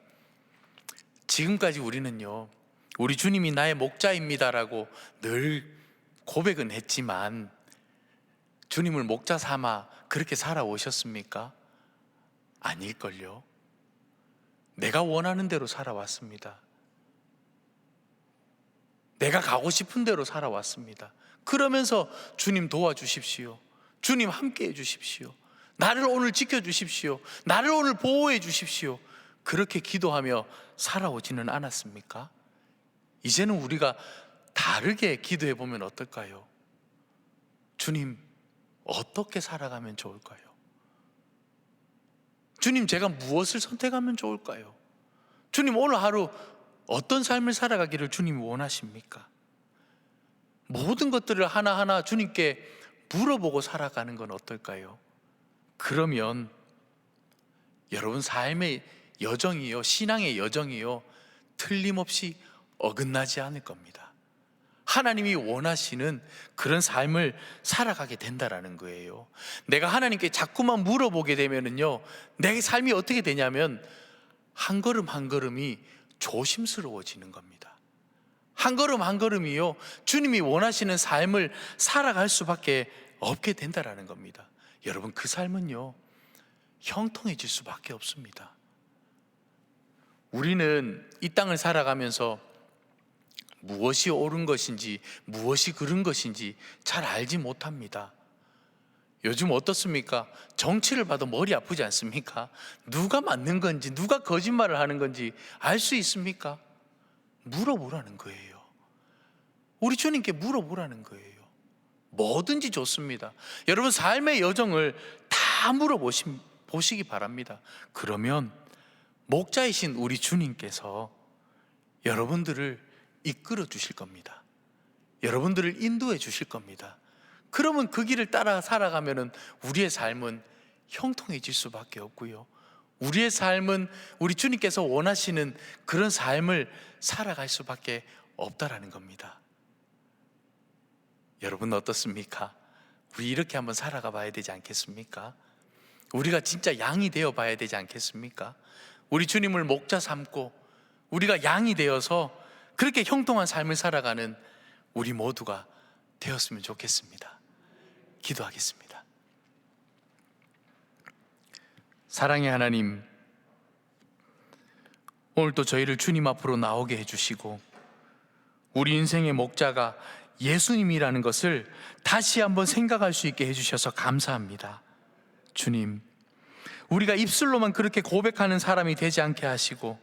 지금까지 우리는요, 우리 주님이 나의 목자입니다라고 늘 고백은 했지만 주님을 목자 삼아 그렇게 살아오셨습니까? 아닐걸요. 내가 원하는 대로 살아왔습니다. 내가 가고 싶은 대로 살아왔습니다. 그러면서 주님 도와주십시오. 주님 함께해 주십시오. 나를 오늘 지켜주십시오. 나를 오늘 보호해 주십시오. 그렇게 기도하며 살아오지는 않았습니까? 이제는 우리가 다르게 기도해 보면 어떨까요? 주님, 어떻게 살아가면 좋을까요? 주님, 제가 무엇을 선택하면 좋을까요? 주님, 오늘 하루 어떤 삶을 살아가기를 주님이 원하십니까? 모든 것들을 하나하나 주님께 물어보고 살아가는 건 어떨까요? 그러면 여러분 삶의 여정이요, 신앙의 여정이요, 틀림없이 어긋나지 않을 겁니다. 하나님이 원하시는 그런 삶을 살아가게 된다라는 거예요. 내가 하나님께 자꾸만 물어보게 되면은요, 내 삶이 어떻게 되냐면 한 걸음 한 걸음이 조심스러워지는 겁니다. 한 걸음 한 걸음이요, 주님이 원하시는 삶을 살아갈 수밖에 없게 된다라는 겁니다. 여러분 그 삶은요, 형통해질 수밖에 없습니다. 우리는 이 땅을 살아가면서 무엇이 옳은 것인지 무엇이 그른 것인지 잘 알지 못합니다. 요즘 어떻습니까? 정치를 봐도 머리 아프지 않습니까? 누가 맞는 건지 누가 거짓말을 하는 건지 알 수 있습니까? 물어보라는 거예요. 우리 주님께 물어보라는 거예요. 뭐든지 좋습니다. 여러분 삶의 여정을 다 물어보시기 바랍니다. 그러면 목자이신 우리 주님께서 여러분들을 이끌어 주실 겁니다. 여러분들을 인도해 주실 겁니다. 그러면 그 길을 따라 살아가면은 우리의 삶은 형통해질 수밖에 없고요, 우리의 삶은 우리 주님께서 원하시는 그런 삶을 살아갈 수밖에 없다라는 겁니다. 여러분 어떻습니까? 우리 이렇게 한번 살아가 봐야 되지 않겠습니까? 우리가 진짜 양이 되어 봐야 되지 않겠습니까? 우리 주님을 목자 삼고 우리가 양이 되어서 그렇게 형통한 삶을 살아가는 우리 모두가 되었으면 좋겠습니다. 기도하겠습니다. 사랑의 하나님, 오늘도 저희를 주님 앞으로 나오게 해주시고 우리 인생의 목자가 예수님이라는 것을 다시 한번 생각할 수 있게 해주셔서 감사합니다. 주님, 우리가 입술로만 그렇게 고백하는 사람이 되지 않게 하시고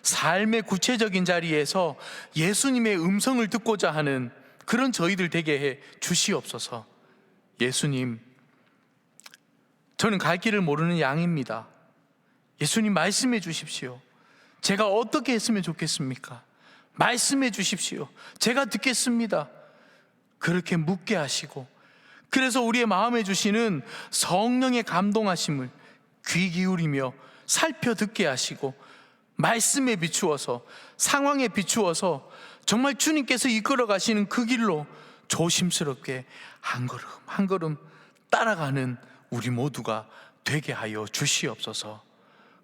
삶의 구체적인 자리에서 예수님의 음성을 듣고자 하는 그런 저희들 되게 해 주시옵소서. 예수님, 저는 갈 길을 모르는 양입니다. 예수님 말씀해 주십시오. 제가 어떻게 했으면 좋겠습니까? 말씀해 주십시오. 제가 듣겠습니다. 그렇게 묻게 하시고, 그래서 우리의 마음에 주시는 성령의 감동하심을 귀 기울이며 살펴 듣게 하시고, 말씀에 비추어서, 상황에 비추어서 정말 주님께서 이끌어 가시는 그 길로 조심스럽게 한 걸음 한 걸음 따라가는 우리 모두가 되게 하여 주시옵소서.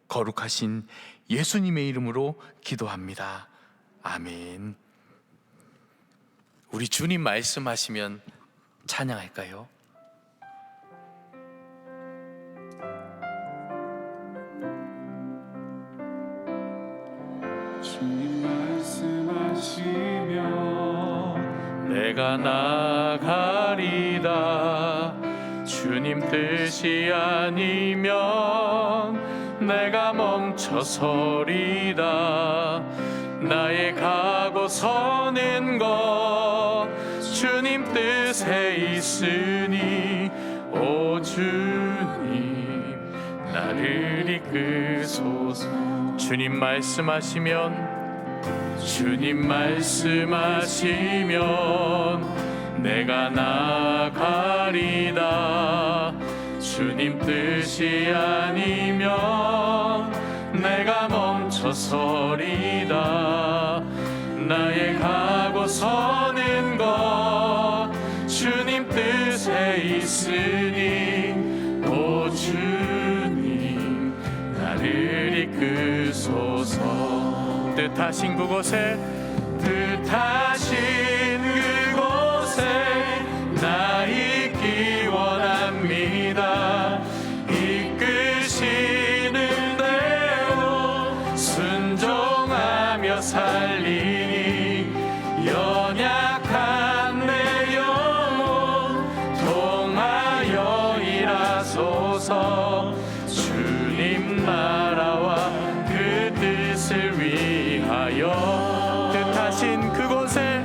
거룩하신 예수님의 이름으로 기도합니다. 아멘. 우리 주님 말씀하시면 찬양할까요? 주님 말씀하시면 내가 나가리다. 주님 뜻이 아니면 내가 멈춰서리다. 나의 가고 서는 것 주님 뜻에 있으니 오 주님 나를 이끄소서. 주님 말씀하시면 내가 나가리다. 주님 뜻이 아니면 내가 멈춰서리다. 나의 가고 서는 것 주님 뜻에 있으니 오 주님 나를 이끄소서. 뜻하신 그곳에 나 있기 원합니다. 이끄시는 대로 순종하며 살리니 연약한 내 영혼 통하여 일하소서. 주님 나라와 그 뜻을 위하여 뜻하신 그곳에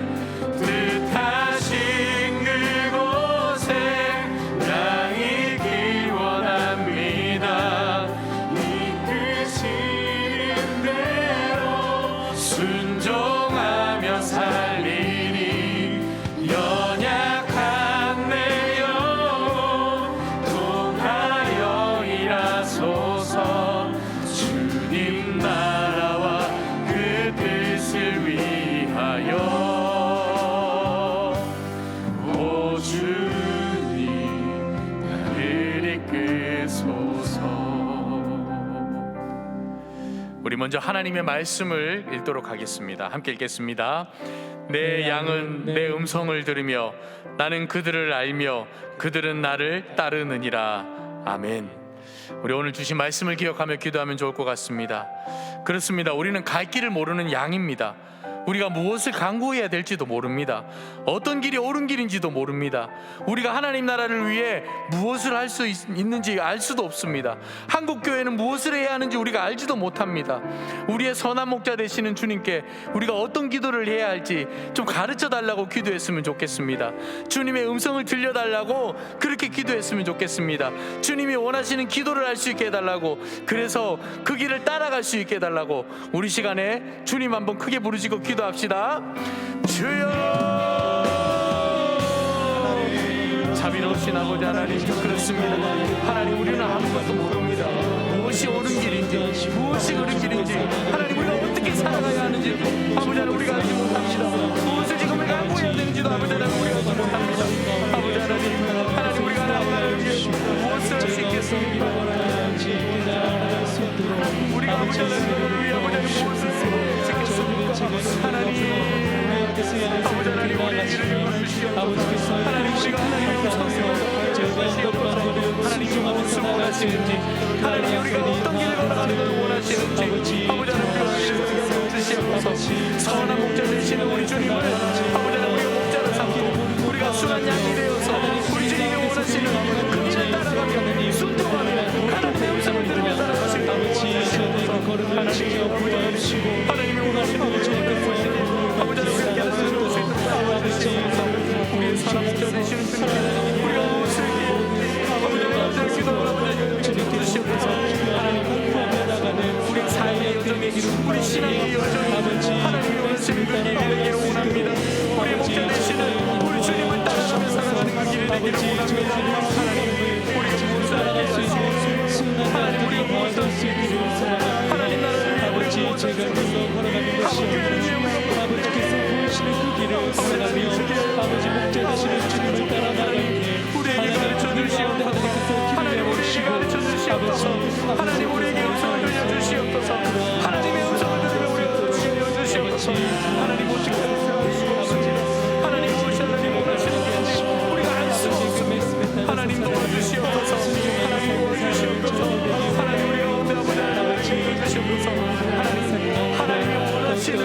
나 있기 원합니다. 이끄시는 대로 순종하며 살리니 연약한 내 영혼 통하여 일하소서. 주님 나라와 그 뜻을 위하여 오 주님 나를 이끄소서. 우리 먼저 하나님의 말씀을 읽도록 하겠습니다. 함께 읽겠습니다. 내 양은 내 음성을 들으며 나는 그들을 알며 그들은 나를 따르느니라. 아멘. 우리 오늘 주신 말씀을 기억하며 기도하면 좋을 것 같습니다. 그렇습니다. 우리는 갈 길을 모르는 양입니다. 우리가 무엇을 강구해야 될지도 모릅니다. 어떤 길이 옳은 길인지도 모릅니다. 우리가 하나님 나라를 위해 무엇을 할 수 있는지 알 수도 없습니다. 한국교회는 무엇을 해야 하는지 우리가 알지도 못합니다. 우리의 선한 목자 되시는 주님께 우리가 어떤 기도를 해야 할지 좀 가르쳐 달라고 기도했으면 좋겠습니다. 주님의 음성을 들려달라고 그렇게 기도했으면 좋겠습니다. 주님이 원하시는 기도를 할 수 있게 해달라고, 그래서 그 길을 따라갈 수 있게 해달라고 우리 시간에 주님 한번 크게 부르시고 기도합시다. 주여, 자비로우신 아버지 하나님, 그렇습니다. 하나님, 우리는 아무것도 모릅니다. 무엇이 옳은 길인지, 무엇이 옳은 길인지, 하나님, 우리가 어떻게 살아가야 하는지 아버지 하나님 우리가 알지 못합니다. 무엇을 지금 우리가 안고해야 되는지도 아버지 하나님 우리가 알지 못합니다. 아버지 하나님, 우리가 하나님 위해 무엇을 할 수 있겠습니까? 우리가 아버지 하나님을 위해 아버지 하나님 무엇을 할 수 있겠습니까? 하나님, 아버지 하나님 우리에게 이루어주시옵소서. 하나님, 우리가 하나님의 음성을 들으시옵소서. 하나님 무엇을 원하시는지, 하나님 우리가 어떤 길을 걸어가는 걸 원하시는지 아버지 하나님 우리에게 이루어주시옵소서. 선한 목자 되시는 우리 주님을 아버지 하나님 우리가 목자로 삼고 우리가 순한 양이 되어서 우리 주님이 원하시는 그 길을 따라가며 순종하며 하나님의 음성을 들으며 살아가시는 하나님이 원하시는 아버지 우리에게 약속을 수 있는 우리의 선한 목자 되시는 주님, 우리가 무엇을 아버지 기도를 아버지 주시옵소서. 우리 삶의 여정에 우리 신앙의 여정에 하나님이 원하시는 그 길이 되기를 원합니다. 우리 목자 되시는 우리 주님을 따라가며 살아가는 그 길이 되기를 원합니다. 하나님, 우리가 무엇을 하게 하시고 하나님, 우리가 무엇을 할 수 있기를 하나님 나라를 위해 우리가 무엇을 할 수 있기를 아버지를 위해 아버지께서 보이시는 그 길을 걸어가며 아버지 목자 되시는 주님을 따라가는 우리에게 가르쳐 주시옵소서. 하나님, 우리에게 가르쳐 주시옵소서. 하나님, 우리에게 음성을 들려주시옵소서. 하나님의 음성을 들으며 우리가 들려주시옵소서. 하나님, 어떻게 할 수 없습니다. 하나님, 무엇이 하나님 원하시는 길인지 우리가 알 수가 없습니다. 하나님 도와주시옵소서. 하나님 도와주시옵소서. 하나님, 우리가 오늘 아버지 하나님 주시옵소서. 하나님, 하나님이 원하시는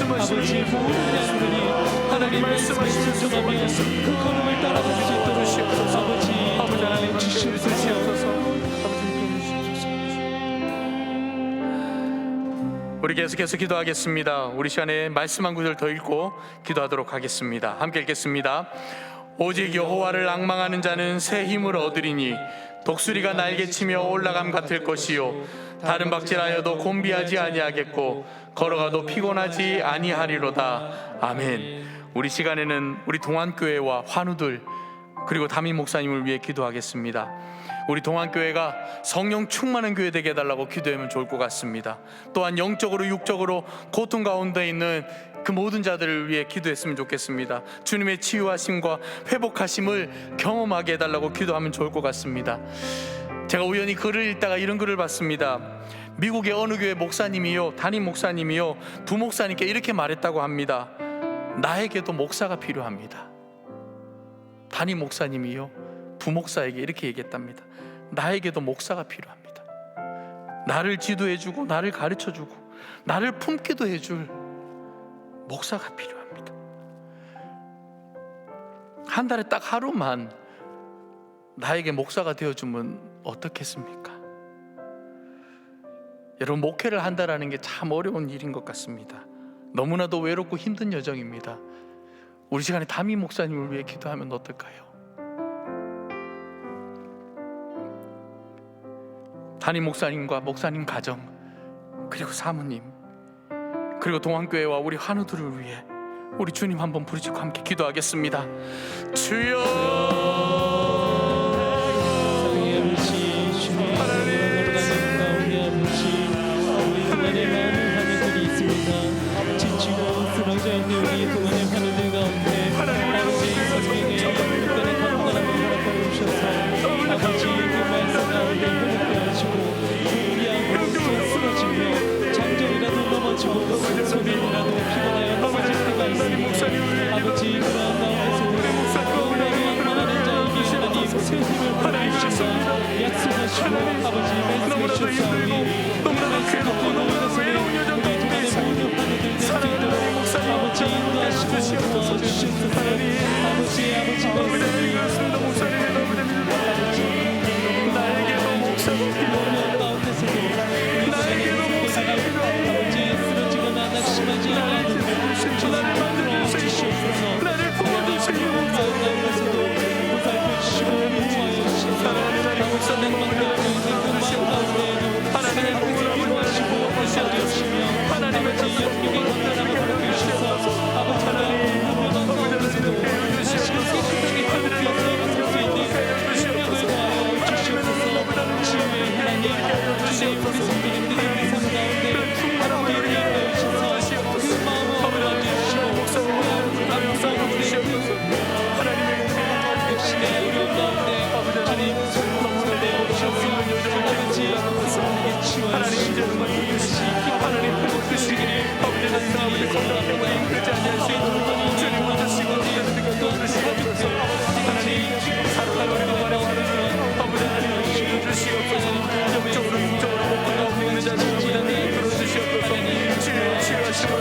아버지 모든 양들이 하나님 말씀을 순종하며 그 걸음을 따라갈 수 있도록 아버지 하나님 주시옵소서. 우리 계속해서 기도하겠습니다. 우리 시간에 말씀 한 구절 더 읽고 기도하도록 하겠습니다. 함께 읽겠습니다. 오직 여호와를 앙망하는 자는 새 힘을 얻으리니 독수리가 날개치며 올라감 같을 것이요 다른 박질하여도 곤비하지 아니하겠고 걸어가도 피곤하지 아니하리로다. 아멘. 우리 시간에는 우리 동안교회와 환우들 그리고 담임 목사님을 위해 기도하겠습니다. 우리 동안교회가 성령 충만한 교회 되게 해달라고 기도하면 좋을 것 같습니다. 또한 영적으로 육적으로 고통 가운데 있는 그 모든 자들을 위해 기도했으면 좋겠습니다. 주님의 치유하심과 회복하심을 경험하게 해달라고 기도하면 좋을 것 같습니다. 제가 우연히 글을 읽다가 이런 글을 봤습니다. 미국의 어느 교회 목사님이요, 담임 목사님이요, 부목사님께 이렇게 말했다고 합니다. 나에게도 목사가 필요합니다. 담임 목사님이요, 부목사에게 이렇게 얘기했답니다. 나에게도 목사가 필요합니다. 나를 지도해주고 나를 가르쳐주고 나를 품기도 해줄 목사가 필요합니다. 한 달에 딱 하루만 나에게 목사가 되어주면 어떻겠습니까? 여러분, 목회를 한다는 게 참 어려운 일인 것 같습니다. 너무나도 외롭고 힘든 여정입니다. 우리 시간에 담임 목사님을 위해 기도하면 어떨까요? 담임 목사님과 목사님 가정 그리고 사모님 그리고 동안교회와 우리 환우들을 위해 우리 주님 한번 부르짖고 함께 기도하겠습니다. 주여 쓰러져 있는 우리 동안의 하늘들 가운데 아버지 성령의 특별한 감당함을 허락하여 주셔서 아버지 그 말씀 가운데 회복되어 하시고 우리하고 쓰러지며 잠정이라도 넘어지고 손이라도 피곤하여 넘어질 때가 있으니 아버지 그러한 가운데서 영원히 원하는 자에게 하나님 새 힘을 보내주신다 약속하시고 아버지 말씀해 주셨사오니 너무나도 괴롭고 너무나도 외로운 여정 가운데 모든 하늘들 되도록 아버지 인도하시고 도와주시옵소서. 아버지 말씀을 나에게도 목사가 필요한 가운데서도 나에게도 목사가 필요한 아버지 쓰러지거나 낙심하지 않는 나를 만들어주시옵소서. 나를 보호주시고 가운데서도 보살펴주시고 보호하여 주시옵소서. 하나님 만들어주시고 있는 가운데에도 하나님의 복을 필요하시고 보살펴주시며 하나님의 영역의 건강함을 허락해주셔서 아버지 하나님 불편한 가운데서도 다시 깨끗하게 회복되어서 나설 수 있는 능력을 더하여 주시옵소서. 치유의 하나님 주님 우리 성도님들이 우리 삶 가운데 하나님께 인도해 주셔서 그 마음을 허락해주시고 감사하고 주시옵소서. 역시나 어려운 가운데 주님 손을 내어주셔서 아버지 성령의 치유하시고 다시 기뻐하는 회복되시기를 아버지 건강하고 힘들지 않을 수 있는 주님 와주시고 또 도와주셔서 하나님 사랑하는 말하는 아버지 하나님 주시옵소서. 영적으로 육적으로 못 건강하고 있는 자들 들어주시옵소서. 주님 치유하시고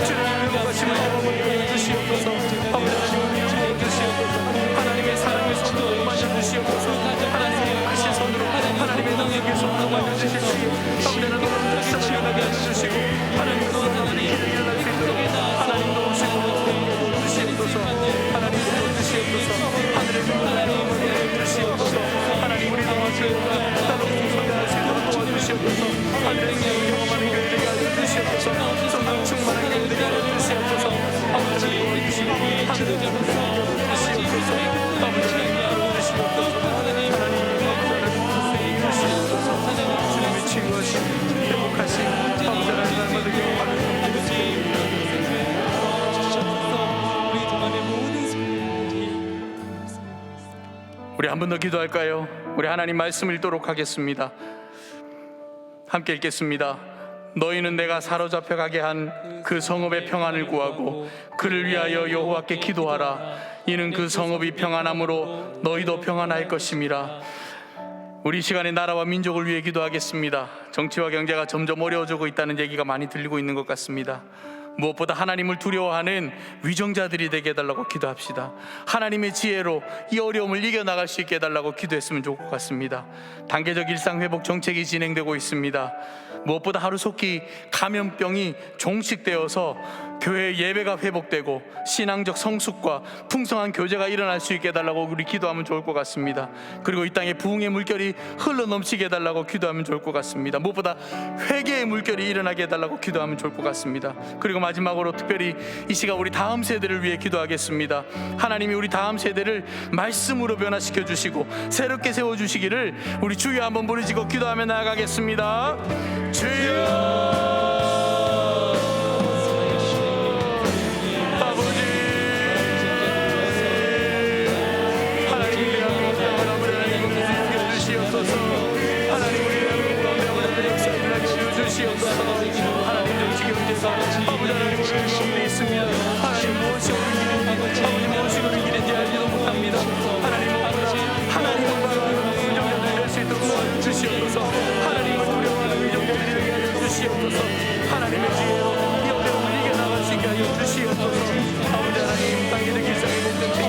주님 회복하시고 영원히 주시옵소서. 아버지 하나님 주시옵소서. 하나님의 사랑의 손으로 만져주시옵소서. 하나님의 하신 손으로 하나님의 능력의 손으로 만져주시옵소서. 아버지 하나님 일어나게 해주시고 하나님 또 하나님 일어날 수 있도록 하나님 도우시고 주시옵소서. 하나님 도와주시옵소서. 하늘의 하나님 도와주시옵소서. 하나님 우리 동안교회가 따로 소개할 수 있도록 도와주시옵소서. 하늘의 경험하는 교회를 알려주시옵소서. 성령 충만한 교회를 알려주시옵소서. 아버지 도와주시고 하늘의 주시옵소서. 아버지 도와주시옵소서. 하나님 주시옵소서. 주님의 치유하심 회복하심 아버지 하나님 날마다 경험하는 우리 한 번 더 기도할까요? 우리 하나님 말씀 읽도록 하겠습니다. 함께 읽겠습니다. 너희는 내가 사로잡혀 가게 한 그 성읍의 평안을 구하고 그를 위하여 여호와께 기도하라. 이는 그 성읍이 평안함으로 너희도 평안할 것임이라. 우리 시간에 나라와 민족을 위해 기도하겠습니다. 정치와 경제가 점점 어려워지고 있다는 얘기가 많이 들리고 있는 것 같습니다. 무엇보다 하나님을 두려워하는 위정자들이 되게 해달라고 기도합시다. 하나님의 지혜로 이 어려움을 이겨나갈 수 있게 해달라고 기도했으면 좋을 것 같습니다. 단계적 일상회복 정책이 진행되고 있습니다. 무엇보다 하루속히 감염병이 종식되어서 교회 예배가 회복되고 신앙적 성숙과 풍성한 교제가 일어날 수 있게 해달라고 우리 기도하면 좋을 것 같습니다. 그리고 이 땅에 부흥의 물결이 흘러넘치게 해달라고 기도하면 좋을 것 같습니다. 무엇보다 회개의 물결이 일어나게 해달라고 기도하면 좋을 것 같습니다. 그리고 마지막으로 특별히 이 시간 우리 다음 세대를 위해 기도하겠습니다. 하나님이 우리 다음 세대를 말씀으로 변화시켜 주시고 새롭게 세워주시기를 우리 주여 한번 부르짖고 기도하며 나아가겠습니다. 주여 하나님 정치 경제사 아버지 하나님 우리 있습니다. 하나님 무엇이 옳은 길인지 아버지 무엇이 옳은 길인지 알지도 못합니다. 하나님 하나님을 바라보는 위정자들이 될 수 있도록 도와주시옵소서. 하나님을 두려워하는 위정자들이 되게 하여 주시옵소서. 하나님의 지혜로 이 어려움을 이겨나갈 수 있게 하여 주시옵소서. 아버지 하나님 단계적 일상의 목적책이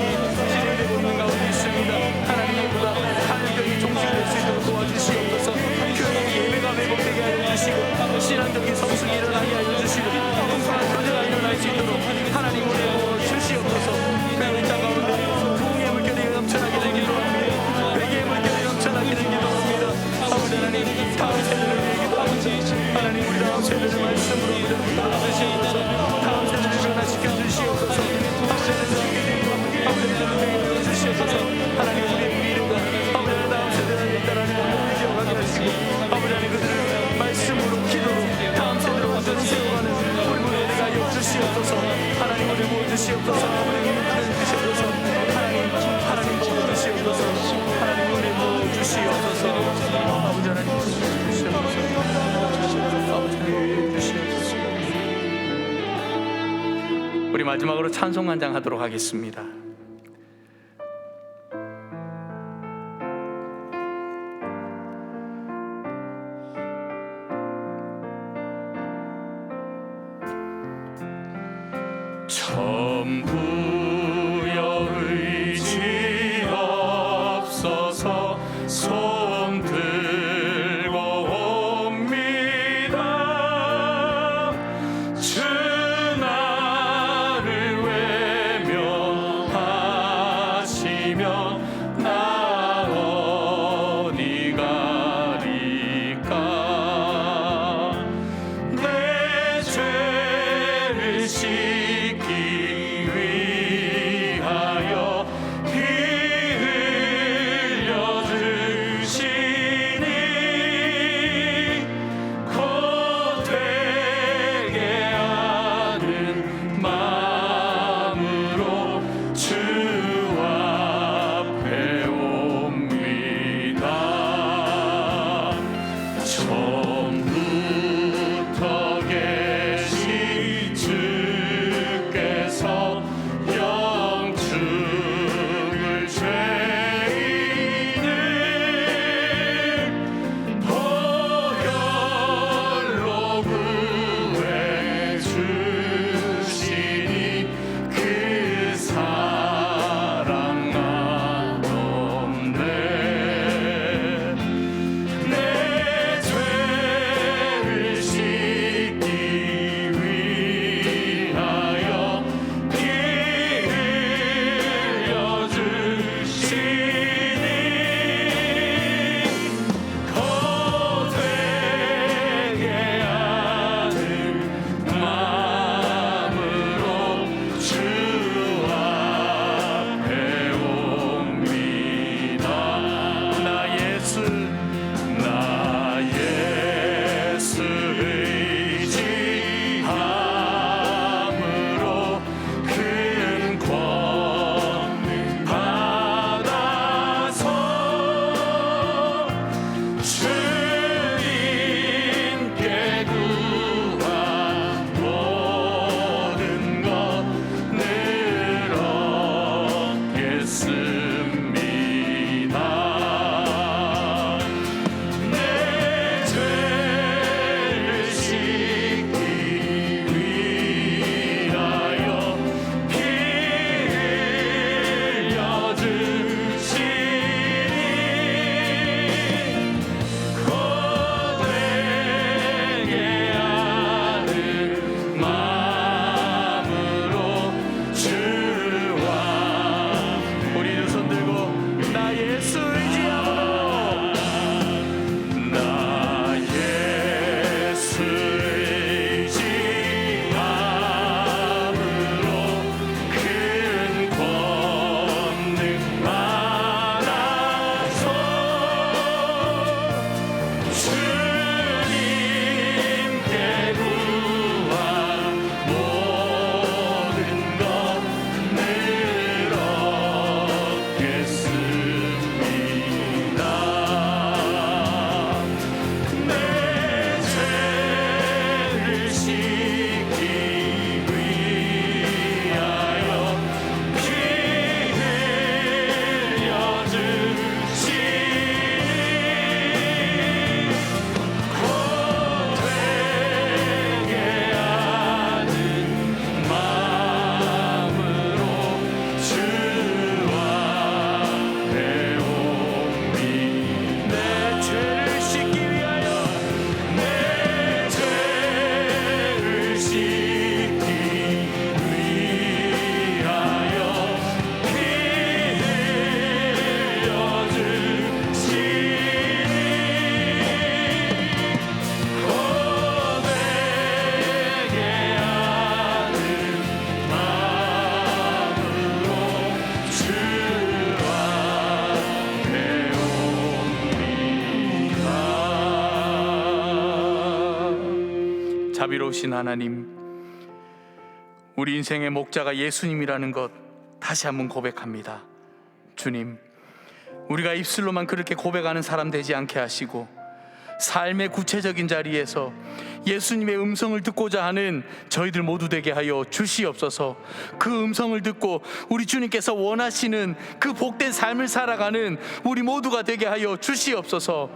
진행되고 있는 가운데 있습니다. 하나님보다 감염병이 종식될 수 있도록 도와주시옵소서. 교회 예배가 회복되게 하여 주시고 신앙적인 성숙이 일어나게 하여 주시고 풍성한 교제가 일어날 수 있도록 하나님 우리 주시옵소서. 이 땅 가운데 부흥의 물결이 넘쳐나게 되기를 원합니다. 회개의 물결이 넘쳐나게 되기를 원합니다. 아버지 하나님 다음 세대를 위해 기도합니다. 하나님 우리 다음 세대를 말씀으로 주시옵소서. 다음 세대를 변화시켜 주시옵소서. 아버지 하나님 주시옵소서. 하나님 우리의 미래가 아버지 하나님 다음 세대를 잇따라는 것을 기억하게 하시고 아버지 하나님 그들을 말씀으로 기도로 다음 세대로 완전히 세워가는 우리 모두가 하여 주시옵소서. 하나님 우리 모아주시옵소서. 아버지 모아주시옵소서. 하나님 모아주시옵소서. 하나님 우리 모아주시옵소서. 아버지 하나님 모아주시옵소서. 아버지 하나님 모아주시옵소서. 우리 마지막으로 찬송 한 장 하도록 하겠습니다. 전부여 의지 없어서 손 들고 옵니다. 주 나를 외면하시면 나 어디 가리까. 내 죄를 씻기 위해 자비로우신 하나님, 우리 인생의 목자가 예수님이라는 것 다시 한번 고백합니다. 주님, 우리가 입술로만 그렇게 고백하는 사람 되지 않게 하시고 삶의 구체적인 자리에서 예수님의 음성을 듣고자 하는 저희들 모두 되게 하여 주시옵소서. 그 음성을 듣고 우리 주님께서 원하시는 그 복된 삶을 살아가는 우리 모두가 되게 하여 주시옵소서.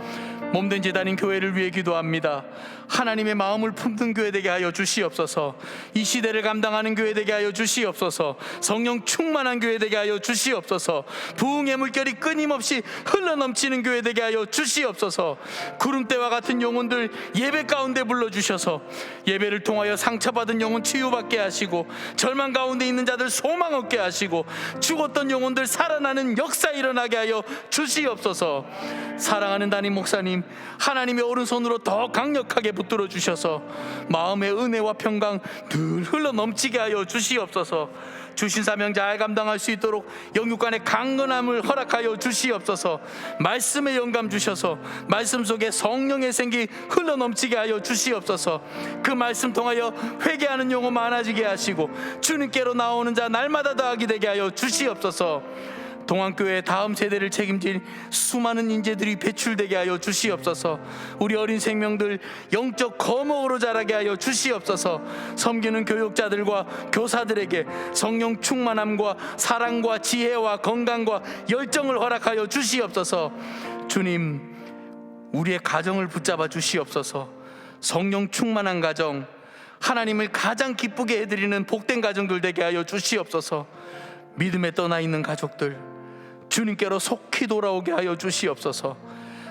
몸된 제단인 교회를 위해 기도합니다. 하나님의 마음을 품는 교회 되게 하여 주시옵소서. 이 시대를 감당하는 교회 되게 하여 주시옵소서. 성령 충만한 교회 되게 하여 주시옵소서. 부흥의 물결이 끊임없이 흘러넘치는 교회 되게 하여 주시옵소서. 구름대와 같은 영혼들 예배 가운데 불러주셔서 예배를 통하여 상처받은 영혼 치유받게 하시고, 절망 가운데 있는 자들 소망 얻게 하시고, 죽었던 영혼들 살아나는 역사 일어나게 하여 주시옵소서. 사랑하는 담임 목사님, 하나님의 오른손으로 더 강력하게 붙들어 주셔서 마음의 은혜와 평강 늘 흘러넘치게 하여 주시옵소서. 주신 사명 잘 감당할 수 있도록 영육간의 강건함을 허락하여 주시옵소서. 말씀의 영감 주셔서 말씀 속에 성령의 생기 흘러넘치게 하여 주시옵소서. 그 말씀 통하여 회개하는 영혼 많아지게 하시고 주님께로 나오는 자 날마다 더하게 되게 하여 주시옵소서. 동안교회 다음 세대를 책임질 수많은 인재들이 배출되게 하여 주시옵소서. 우리 어린 생명들 영적 거목으로 자라게 하여 주시옵소서. 섬기는 교육자들과 교사들에게 성령 충만함과 사랑과 지혜와 건강과 열정을 허락하여 주시옵소서. 주님, 우리의 가정을 붙잡아 주시옵소서. 성령 충만한 가정, 하나님을 가장 기쁘게 해드리는 복된 가정들 되게 하여 주시옵소서. 믿음에 떠나 있는 가족들 주님께로 속히 돌아오게 하여 주시옵소서.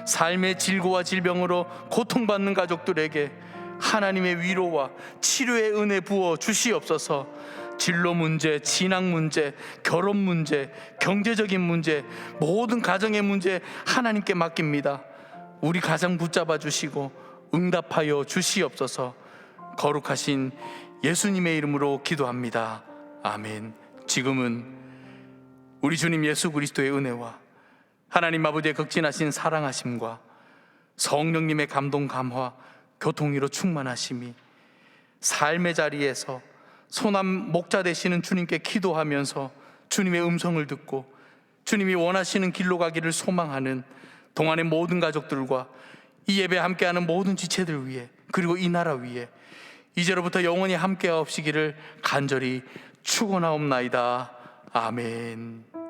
삶의 질고와 질병으로 고통받는 가족들에게 하나님의 위로와 치료의 은혜 부어 주시옵소서. 진로 문제, 진학 문제, 결혼 문제, 경제적인 문제, 모든 가정의 문제 하나님께 맡깁니다. 우리 가정 붙잡아 주시고 응답하여 주시옵소서. 거룩하신 예수님의 이름으로 기도합니다. 아멘. 지금은 우리 주님 예수 그리스도의 은혜와 하나님 아버지의 극진하신 사랑하심과 성령님의 감동 감화 교통위로 충만하심이 삶의 자리에서 소남 목자 되시는 주님께 기도하면서 주님의 음성을 듣고 주님이 원하시는 길로 가기를 소망하는 동안의 모든 가족들과 이 예배 함께하는 모든 지체들 위해, 그리고 이 나라 위해 이제로부터 영원히 함께하옵시기를 간절히 축원하옵나이다. 아멘.